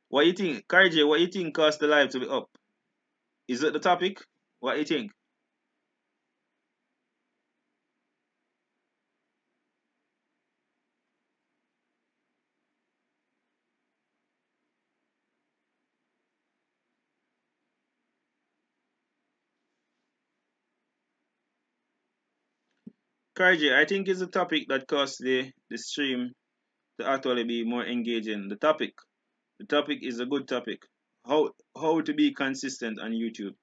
What you think, Karj? What you think caused the live to be up? Is it the topic? What you think? Karj, I think it's the topic that caused the stream to actually be more engaging. The topic is a good topic. How to be consistent on YouTube.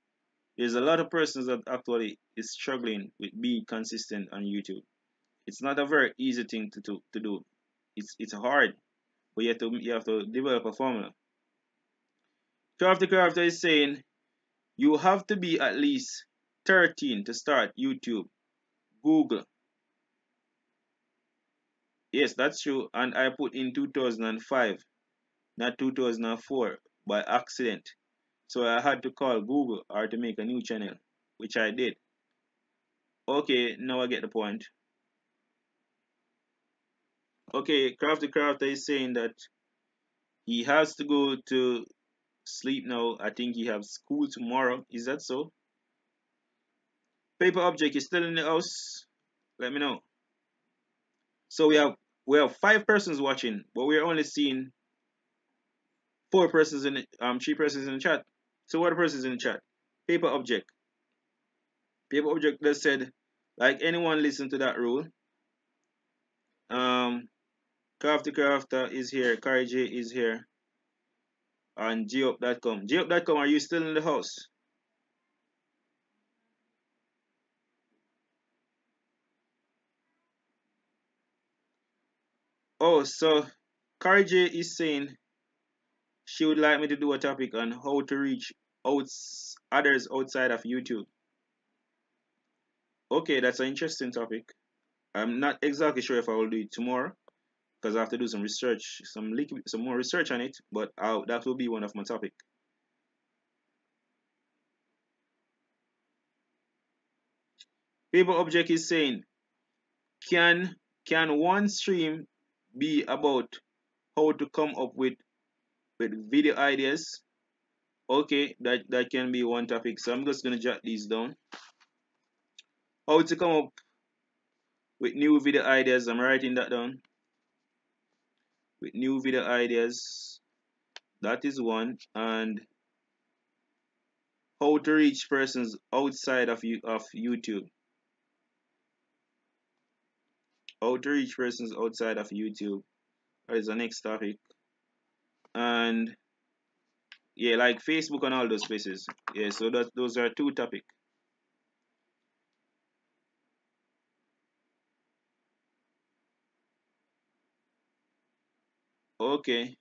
There's a lot of persons that actually is struggling with being consistent on YouTube. It's not a very easy thing to do. It's hard, but you have to develop a formula. Crafty is saying you have to be at least 13 to start YouTube. Google. Yes, that's true. And I put in 2005, not 2004, by accident. So I had to call Google or to make a new channel, which I did. Okay, now I get the point. Okay, Crafty is saying that he has to go to sleep now. I think he has school tomorrow. Is that so? Paper Object is still in the house. Let me know. So we have 5 persons watching, but we're only seeing 4 persons in the, 3 persons in the chat. So what are the persons in the chat? Paper Object. Paper Object just said, like anyone listen to that rule. Um Crafter is here, Kari J is here, and Geop.com. Geop.com, are you still in the house? Oh, so Kari J is saying she would like me to do a topic on how to reach others outside of YouTube. Okay, that's an interesting topic. I'm not exactly sure if I will do it tomorrow because I have to do some research, some more research on it. But that will be one of my topic. Paper Object is saying, can can one stream be about how to come up with video ideas? Okay, that can be one topic. So I'm just gonna jot these down. How to come up with new video ideas. I'm writing that down. With new video ideas, that is one. And how to reach persons outside of YouTube. How to reach persons outside of YouTube. That is the next topic. And yeah, like Facebook and all those places. Yeah, so those are 2 topics. Okay.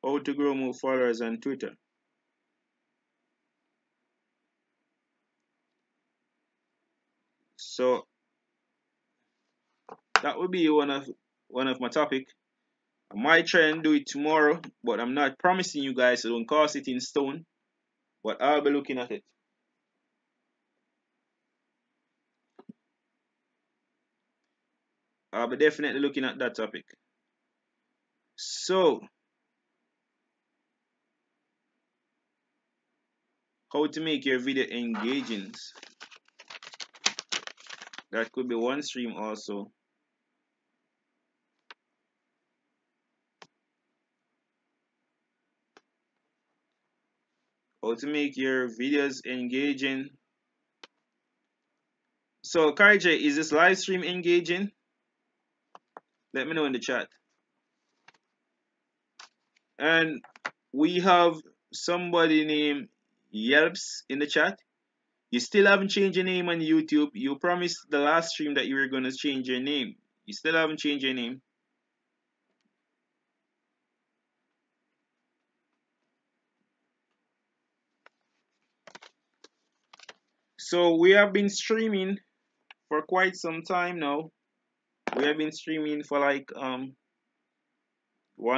How to grow more followers on Twitter. So that would be one of my topic. I might try and do it tomorrow, but I'm not promising you guys. So don't cast it in stone. But I'll be looking at it. I'll be definitely looking at that topic. So, how to make your video engaging. That could be one stream also. How to make your videos engaging. So, Karj, is this live stream engaging? Let me know in the chat. And we have somebody named Yelps in the chat. You still haven't changed your name on YouTube. You promised the last stream that you were going to change your name. You still haven't changed your name. So we have been streaming for quite some time now. We have been streaming for like 1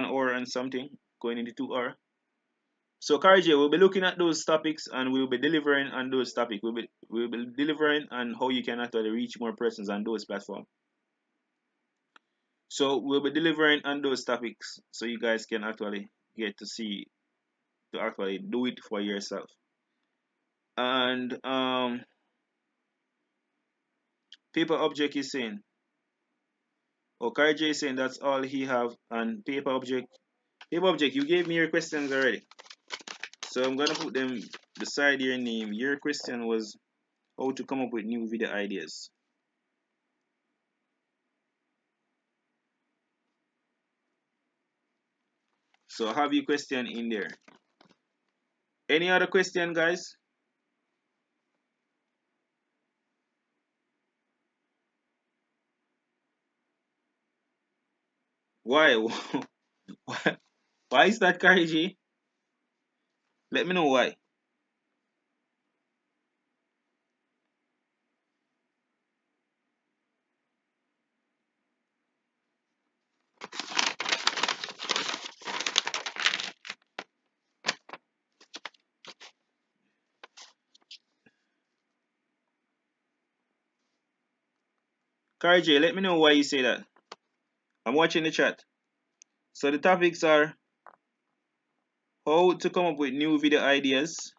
hour and something, going into 2 hours. So Karj, we'll be looking at those topics and we'll be delivering on those topics. We'll be delivering on how you can actually reach more persons on those platforms. So we'll be delivering on those topics so you guys can actually get to see to actually do it for yourself. And paper object is saying, oh, Karj is saying that's all he have, and paper object, you gave me your questions already. So I'm gonna put them beside your name. Your question was how to come up with new video ideas. So I have your question in there. Any other question, guys? Why? why? Why is that, Kariji? Let me know why. Kariji, let me know why you say that. I'm watching the chat. So the topics are how to come up with new video ideas,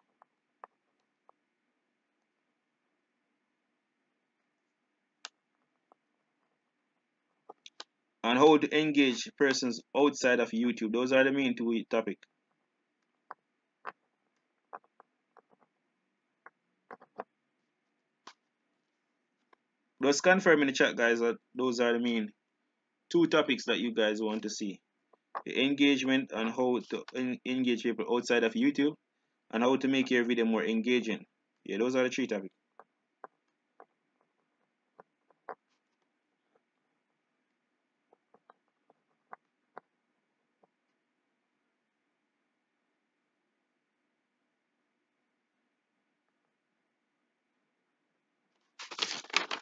and how to engage persons outside of YouTube. Those are the main two topics. Just confirm in the chat, guys, that those are the main two topics that you guys want to see. The engagement and how to engage people outside of YouTube, and how to make your video more engaging. Yeah, those are the three topics.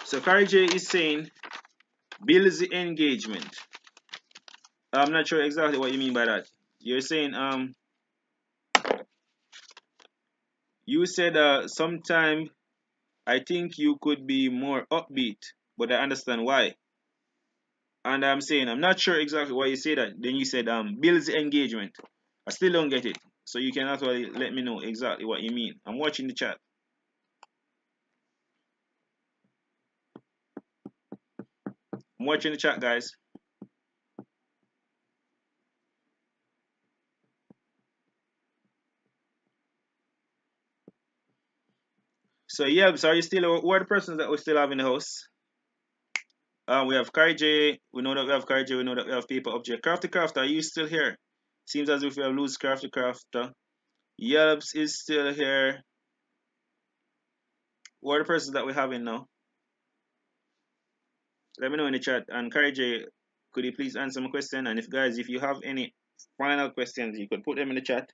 So Kari J is saying builds the engagement. I'm not sure exactly what you mean by that. You're saying you said sometime I think you could be more upbeat, but I understand why. And I'm saying I'm not sure exactly why you say that. Then you said builds the engagement. I still don't get it. So you can actually let me know exactly what you mean. I'm watching the chat. I'm watching the chat, guys. So yeah, so are you still who are the persons that we still have in the house? We have Kai J. We know that we have Kai J. We know that we have Paper Object. Crafty Crafter, are you still here? Seems as if we have lost Crafty Crafter. Yelps is still here. What are the persons that we have in now? Let me know in the chat. And Kai J, could you please answer my question? And if guys, if you have any final questions, you could put them in the chat.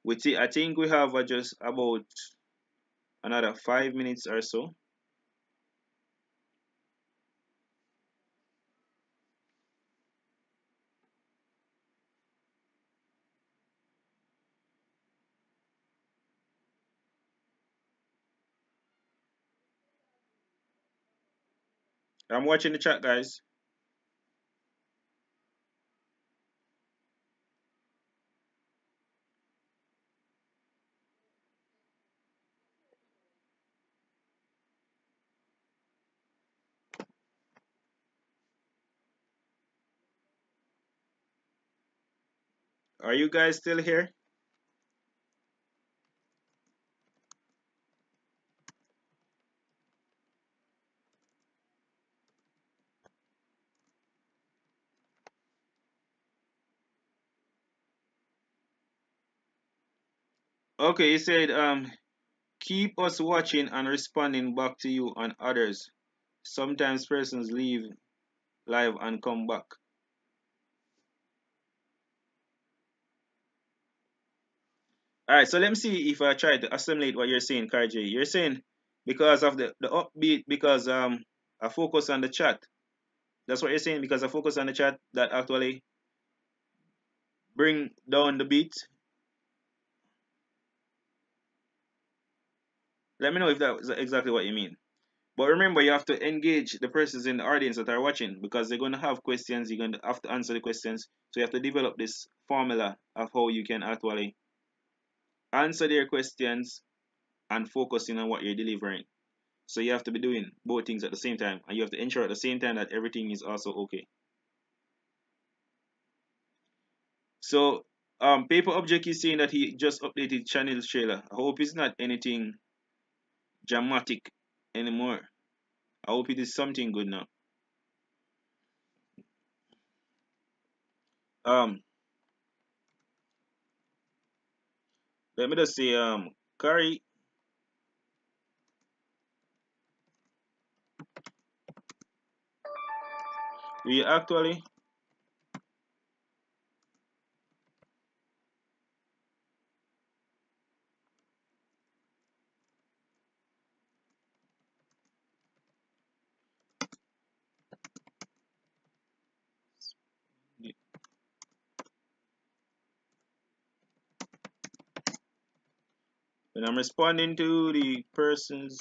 I think we have just about another 5 minutes or so. I'm watching the chat, guys. Are you guys still here? Okay, you said keep us watching and responding back to you and others. Sometimes persons leave live and come back. Alright, so let me see if I try to assimilate what you're saying, Karj. You're saying because of the upbeat, because I focus on the chat. That's what you're saying, because I focus on the chat that actually bring down the beat. Let me know if that was exactly what you mean. But remember, you have to engage the persons in the audience that are watching because they're going to have questions. You're going to have to answer the questions. So you have to develop this formula of how you can actually answer their questions and focusing on what you're delivering. So you have to be doing both things at the same time, and you have to ensure at the same time that everything is also okay. So Paper Object is saying that he just updated channel trailer. I hope it's not anything dramatic anymore. I hope it is something good now. Um, Let me just say, Kari, we actually, when I'm responding to the person's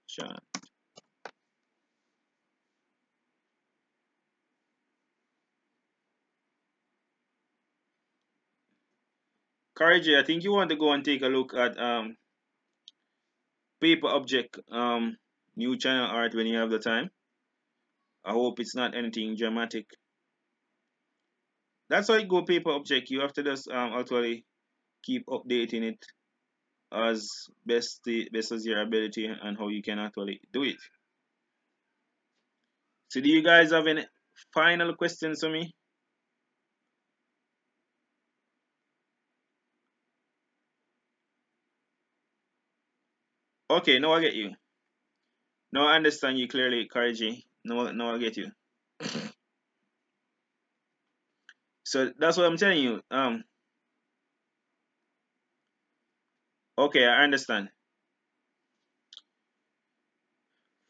chat. Kari J, I think you want to go and take a look at Paper Object new channel art when you have the time. I hope it's not anything dramatic. That's how you go Paper Object. You have to just actually keep updating it as best as your ability and how you can actually do it. So do you guys have any final questions for me? Okay, now I get you. Now I understand you clearly, Kariji. Now I get you. So that's what I'm telling you. Okay, I understand.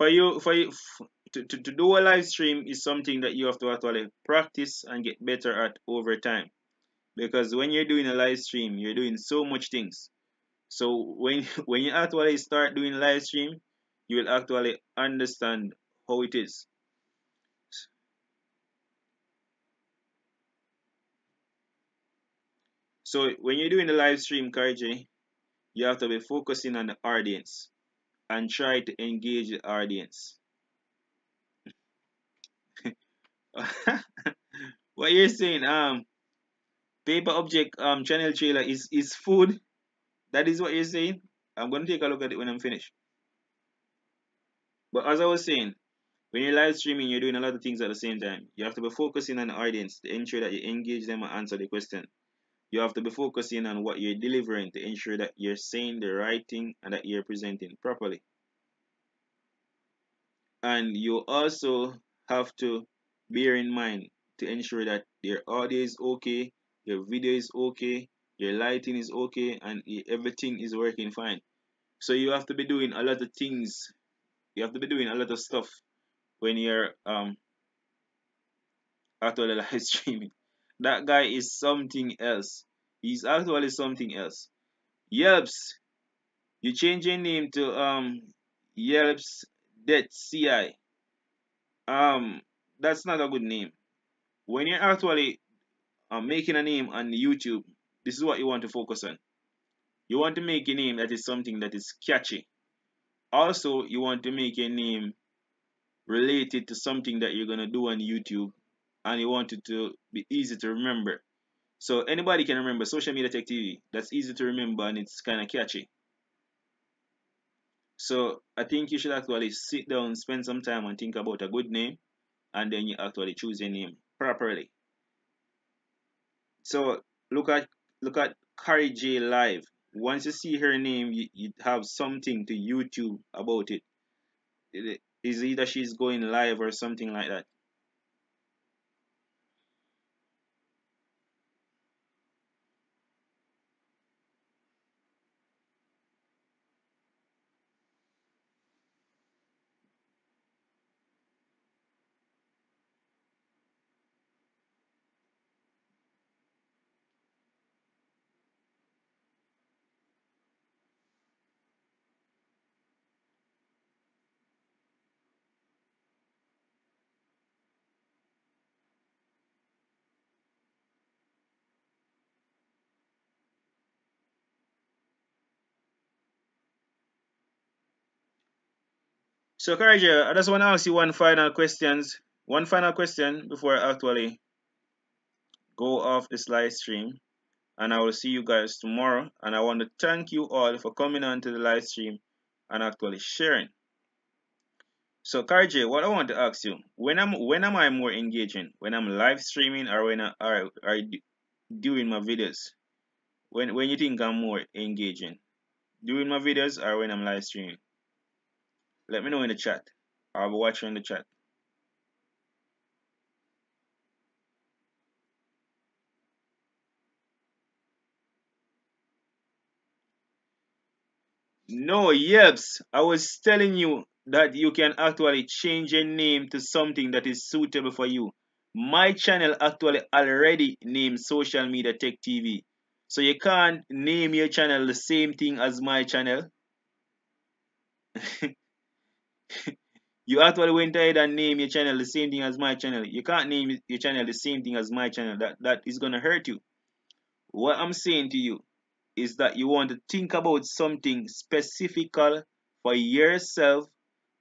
To do a live stream is something that you have to actually practice and get better at over time. Because when you're doing a live stream, you're doing so much things. So when when you actually start doing live stream, you will actually understand how it is. So when you're doing the live stream, Karji, you have to be focusing on the audience and try to engage the audience. What you're saying, paper object channel trailer is food. That is what you're saying. I'm gonna take a look at it when I'm finished. But as I was saying, when you're live streaming, you're doing a lot of things at the same time. You have to be focusing on the audience to ensure that you engage them and answer the question. You have to be focusing on what you're delivering to ensure that you're saying the right thing and that you're presenting properly. And you also have to bear in mind to ensure that your audio is okay, your video is okay, your lighting is okay, and everything is working fine. So you have to be doing a lot of things. You have to be doing a lot of stuff when you're actually live streaming. That guy is something else. He's actually something else. Yelps, you change your name to Yelps Det CI. Um, that's not a good name. When you're actually making a name on YouTube, this is what you want to focus on. You want to make a name that is something that is catchy. Also, you want to make a name related to something that you're gonna do on YouTube, and you want it to be easy to remember. So anybody can remember Social Media Tech TV. That's easy to remember and it's kind of catchy. So I think you should actually sit down, spend some time, and think about a good name, and then you actually choose a name properly. So look at look at Carrie J Live. Once you see her name, you have something to YouTube about it. It is either she's going live or something like that. So, Karaja, I just want to ask you one final question before I actually go off this live stream, and I will see you guys tomorrow. And I want to thank you all for coming on to the live stream and actually sharing. So, Karaja, what I want to ask you, when am I more engaging? When I'm live streaming or when doing my videos? When you think I'm more engaging? Doing my videos or when I'm live streaming? Let me know in the chat. I'll be watching in the chat. No, Yebs, I was telling you that you can actually change your name to something that is suitable for you. My channel actually already named Social Media Tech TV. So you can't name your channel the same thing as my channel. You actually went ahead and name your channel the same thing as my channel. You can't name your channel the same thing as my channel. That is gonna hurt you. What I'm saying to you is that you want to think about something specific for yourself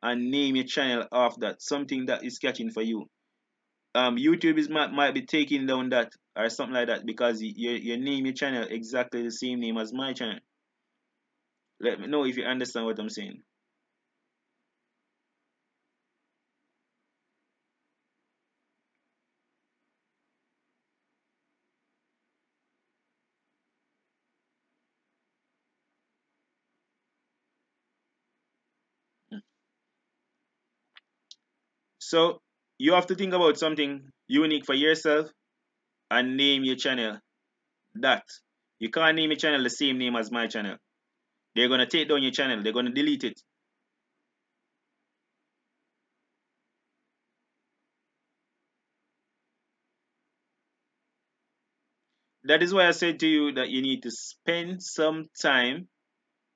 and name your channel off that. Something that is catching for you. YouTube might be taking down that or something like that because you name your channel exactly the same name as my channel. Let me know if you understand what I'm saying. So you have to think about something unique for yourself and name your channel that. You can't name your channel the same name as my channel. They're gonna take down your channel. They're gonna delete it. That is why I said to you that you need to spend some time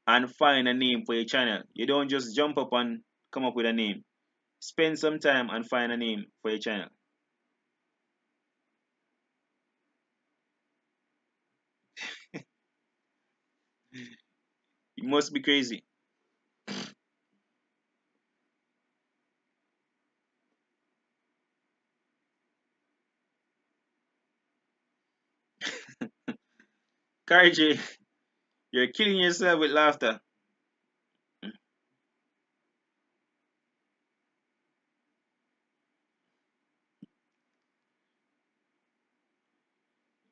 and find a name for your channel. You don't just jump up and come up with a name. Spend some time and find a name for your channel. You must be crazy. Karji, you're killing yourself with laughter.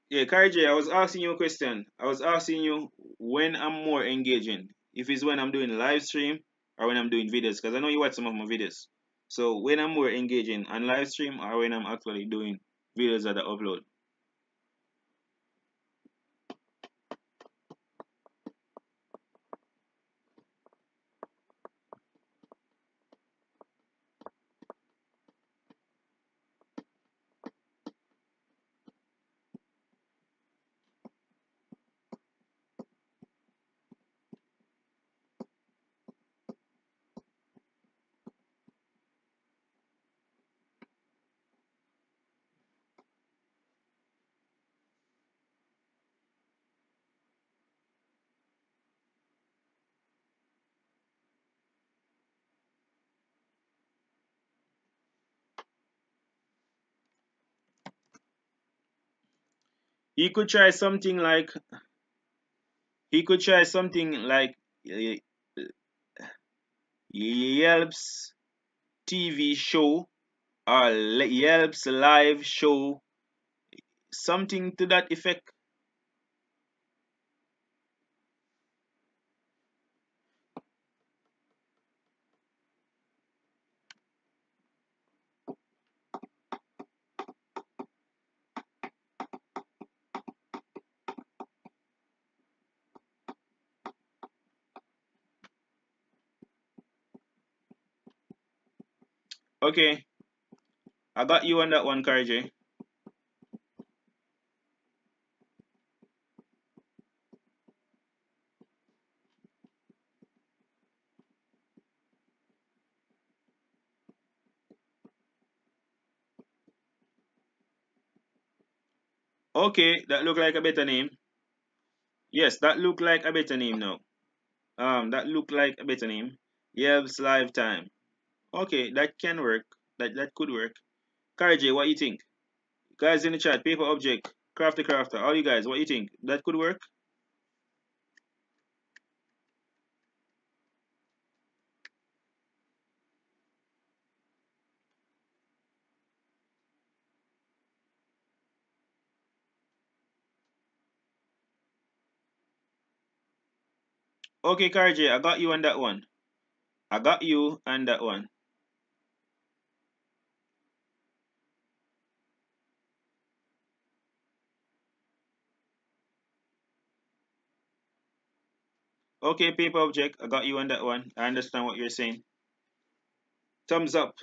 Yeah, Karji, I was asking you a question. I was asking you when I'm more engaging. If it's when I'm doing live stream or when I'm doing videos, because I know you watch some of my videos. So when I'm more engaging on live stream or when I'm actually doing videos that I upload. He could try something like he could try something like Yelp's TV show or Yelp's live show, something to that effect. Okay, I got you on that one, Karj. Okay, that look like a better name. Yes, that look like a better name now. That look like a better name. Yelp's Lifetime. Okay, that can work. That could work. Kari J, what you think? Guys in the chat, paper object, crafter, all you guys, what you think? That could work? Okay, Kari J, I got you on that one. I got you on that one. Okay, paper object, I got you on that one. I understand what you're saying. Thumbs up.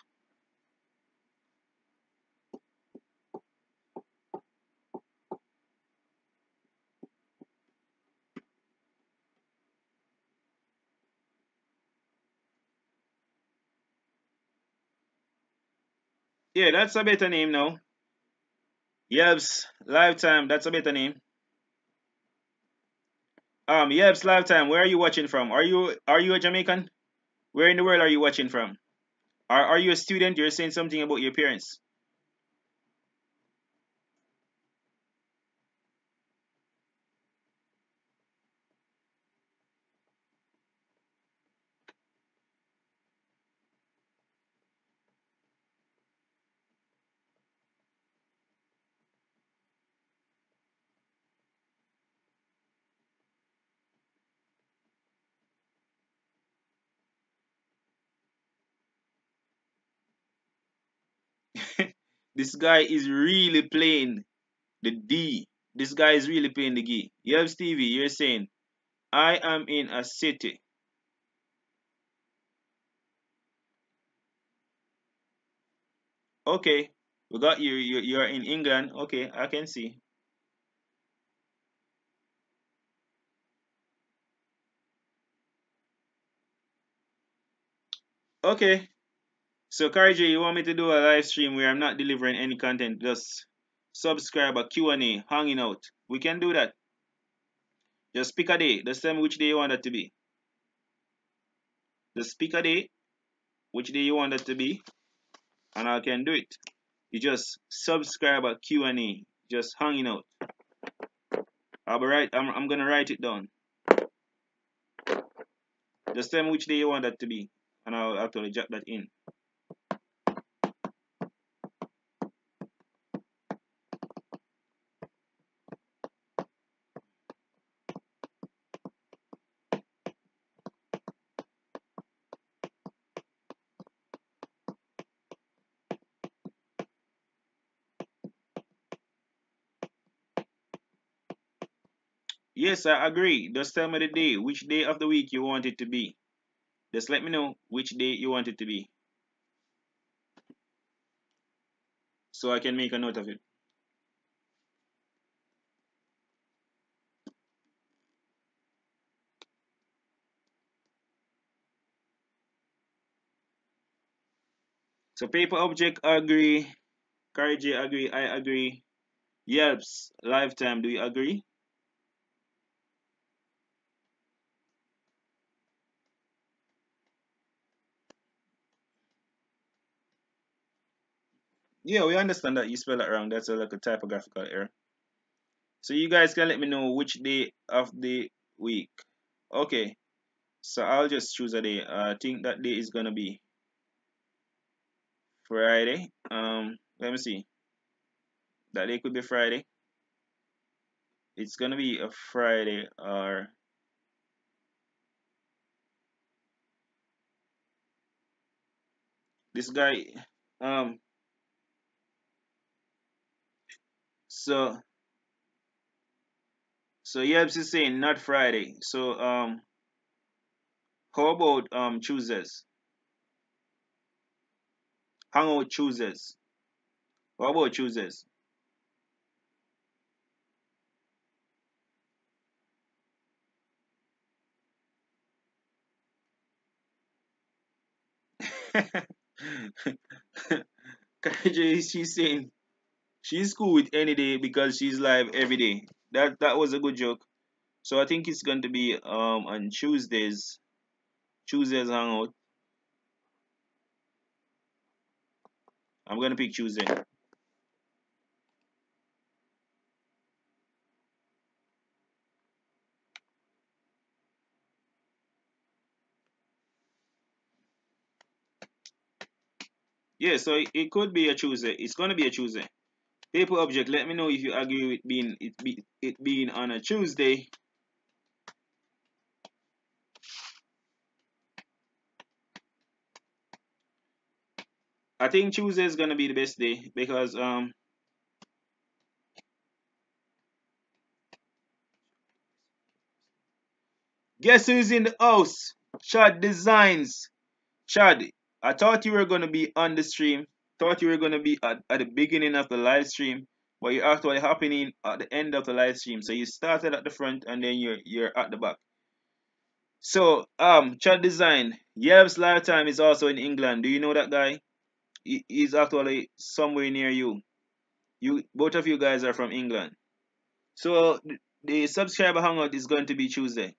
Yeah, that's a better name now. Yebs, Lifetime, that's a better name. Yebs, Lifetime, where are you watching from? Are you a Jamaican? Where in the world are you watching from? Are you a student? You're saying something about your parents. This guy is really playing the D. This guy is really playing the G. Yebs TV, you're saying, I am in a city. Okay, we got you. You're in England. Okay, I can see. Okay, so Karji, you want me to do a live stream where I'm not delivering any content, just subscribe a Q&A, hanging out. We can do that. Just pick a day. Just tell me which day you want that to be. Just pick a day, which day you want that to be, and I can do it. You just subscribe a Q&A, just hanging out. I'll be right. I'm gonna write it down. Just tell me which day you want that to be, and I'll actually jot that in. Yes, I agree. Just tell me the day, which day of the week you want it to be. Just let me know which day you want it to be, so I can make a note of it. So paper object agree, Carrie agree, I agree. Yelps lifetime, do you agree? Yeah, we understand that you spell it wrong. That's like a typographical error. So you guys can let me know which day of the week. Okay, so I'll just choose a day. I think that day is gonna be Friday. Let me see. That day could be Friday. It's gonna be a Friday or this guy. Um, so Yebs is saying not Friday. So how about Tuesdays? Hangout Tuesdays. How about Tuesdays? KJ, she's saying she's cool with any day because she's live every day. That was a good joke. So I think it's going to be on Tuesdays. Tuesdays hangout. I'm gonna pick Tuesday. Yeah, so it could be a Tuesday. It's gonna be a Tuesday. Paper object. Let me know if you agree with it being on a Tuesday. I think Tuesday is gonna be the best day because guess who's in the house? Chad Designs. Chad, I thought you were gonna be on the stream. Thought you were gonna be at the beginning of the live stream, but you're actually happening at the end of the live stream. So you started at the front and then you're at the back. So Chad Design, Yelp's lifetime is also in England. Do you know that guy? He's actually somewhere near you. You both of you guys are from England. So the subscriber hangout is going to be Tuesday.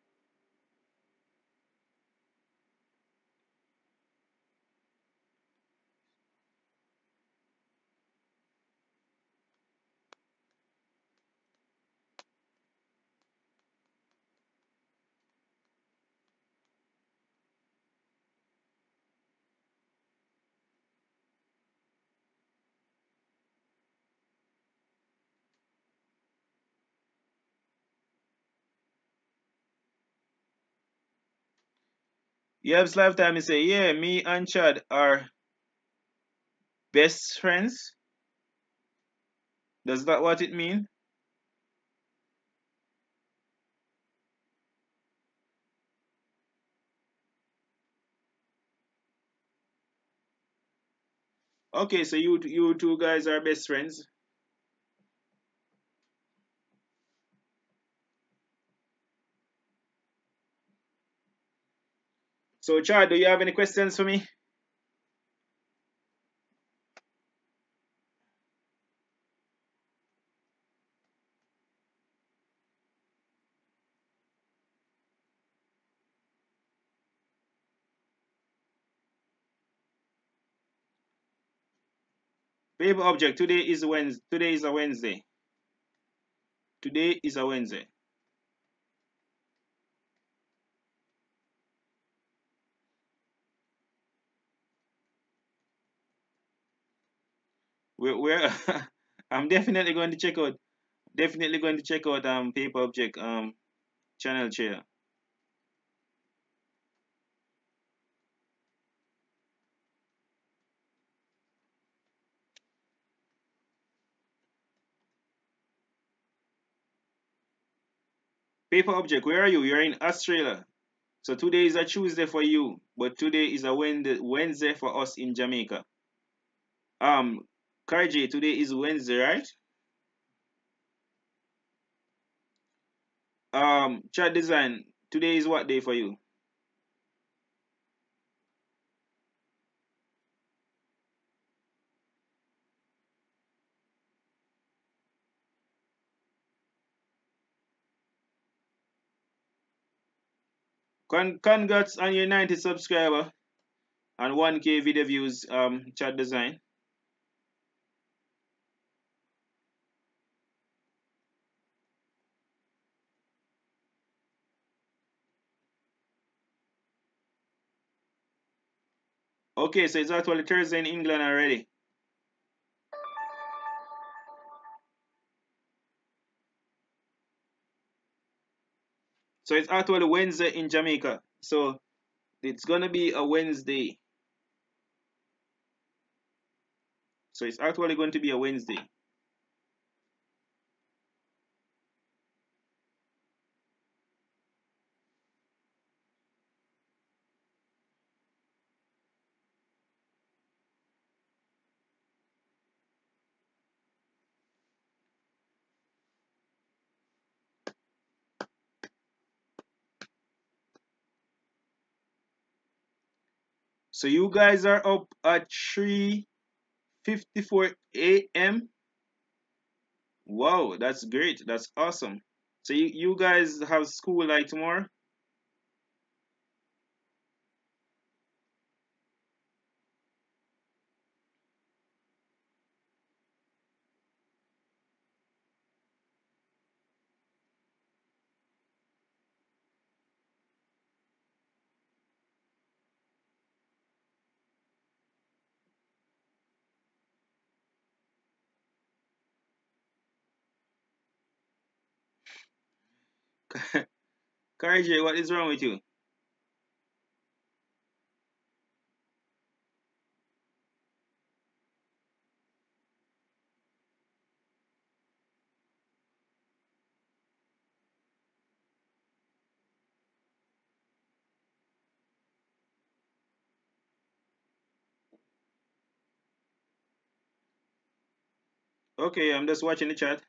Yelp's lifetime is say, yeah, me and Chad are best friends. Does that what it mean? Okay, so you two guys are best friends. So Chad, do you have any questions for me? Paper object. Today is Wednesday. Today is a Wednesday. Today is a Wednesday. We're I'm definitely going to check out. Definitely going to check out paper object channel chair. Paper object. Where are you? You're in Australia. So today is a Tuesday for you, but today is a Wednesday for us in Jamaica. Karji, today is Wednesday, right? Chat design. Today is what day for you? Congrats on your 90 subscriber and 1K video views. Chat design. Okay, so it's actually Thursday in England already. So it's actually Wednesday in Jamaica. So it's gonna be a Wednesday. So it's actually going to be a Wednesday. So you guys are up at 3:54 a.m. Wow, that's great. That's awesome. So you guys have school like tomorrow? Kari J, what is wrong with you? Okay, I'm just watching the chat.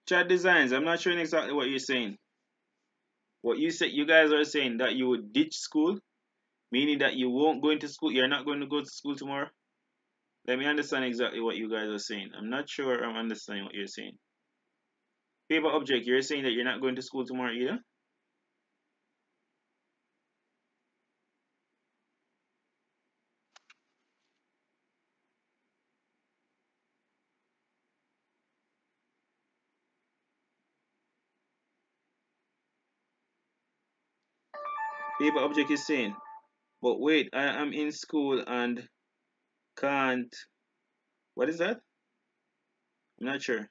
Chat designs. I'm not sure exactly what you're saying. What you said, you guys are saying that you would ditch school, meaning that you won't go into school. You're not going to go to school tomorrow. Let me understand exactly what you guys are saying. I'm not sure I'm understanding what you're saying. Paper object. You're saying that you're not going to school tomorrow either. Paper object is saying, but wait, I am in school and can't. What is that? I'm not sure.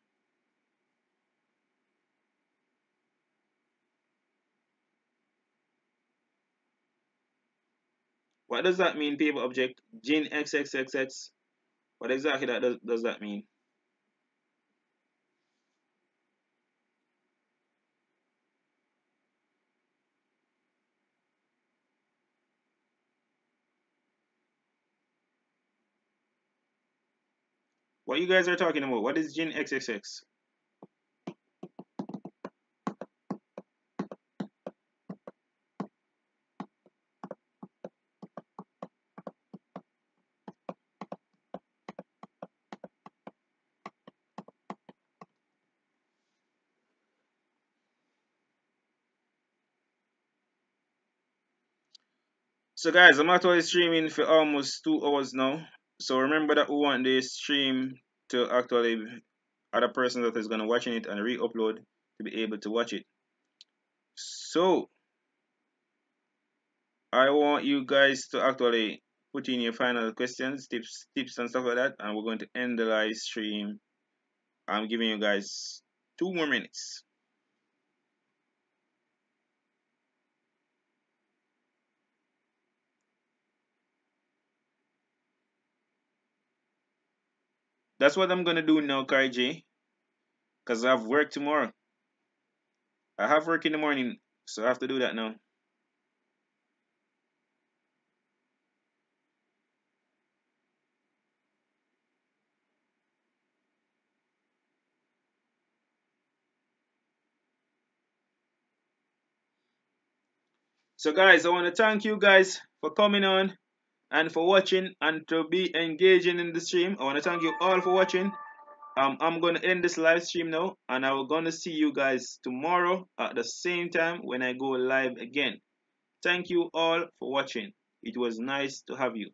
What does that mean, paper object? Gin XXXX. What exactly does that mean? What you guys are talking about? What is Gin XXX? So guys, I'm actually streaming for almost 2 hours now. So remember that we want the stream to actually other person that is gonna watching it and re-upload to be able to watch it. So I want you guys to actually put in your final questions, tips and stuff like that, and we're going to end the live stream. I'm giving you guys 2 more minutes. That's what I'm gonna do now, Kai J, because I have work tomorrow. I have work in the morning, so I have to do that now. So guys, I want to thank you guys for coming on and for watching and to be engaging in the stream. I want to thank you all for watching. I'm gonna end this live stream now, and I'm gonna see you guys tomorrow at the same time when I go live again. Thank you all for watching. It was nice to have you.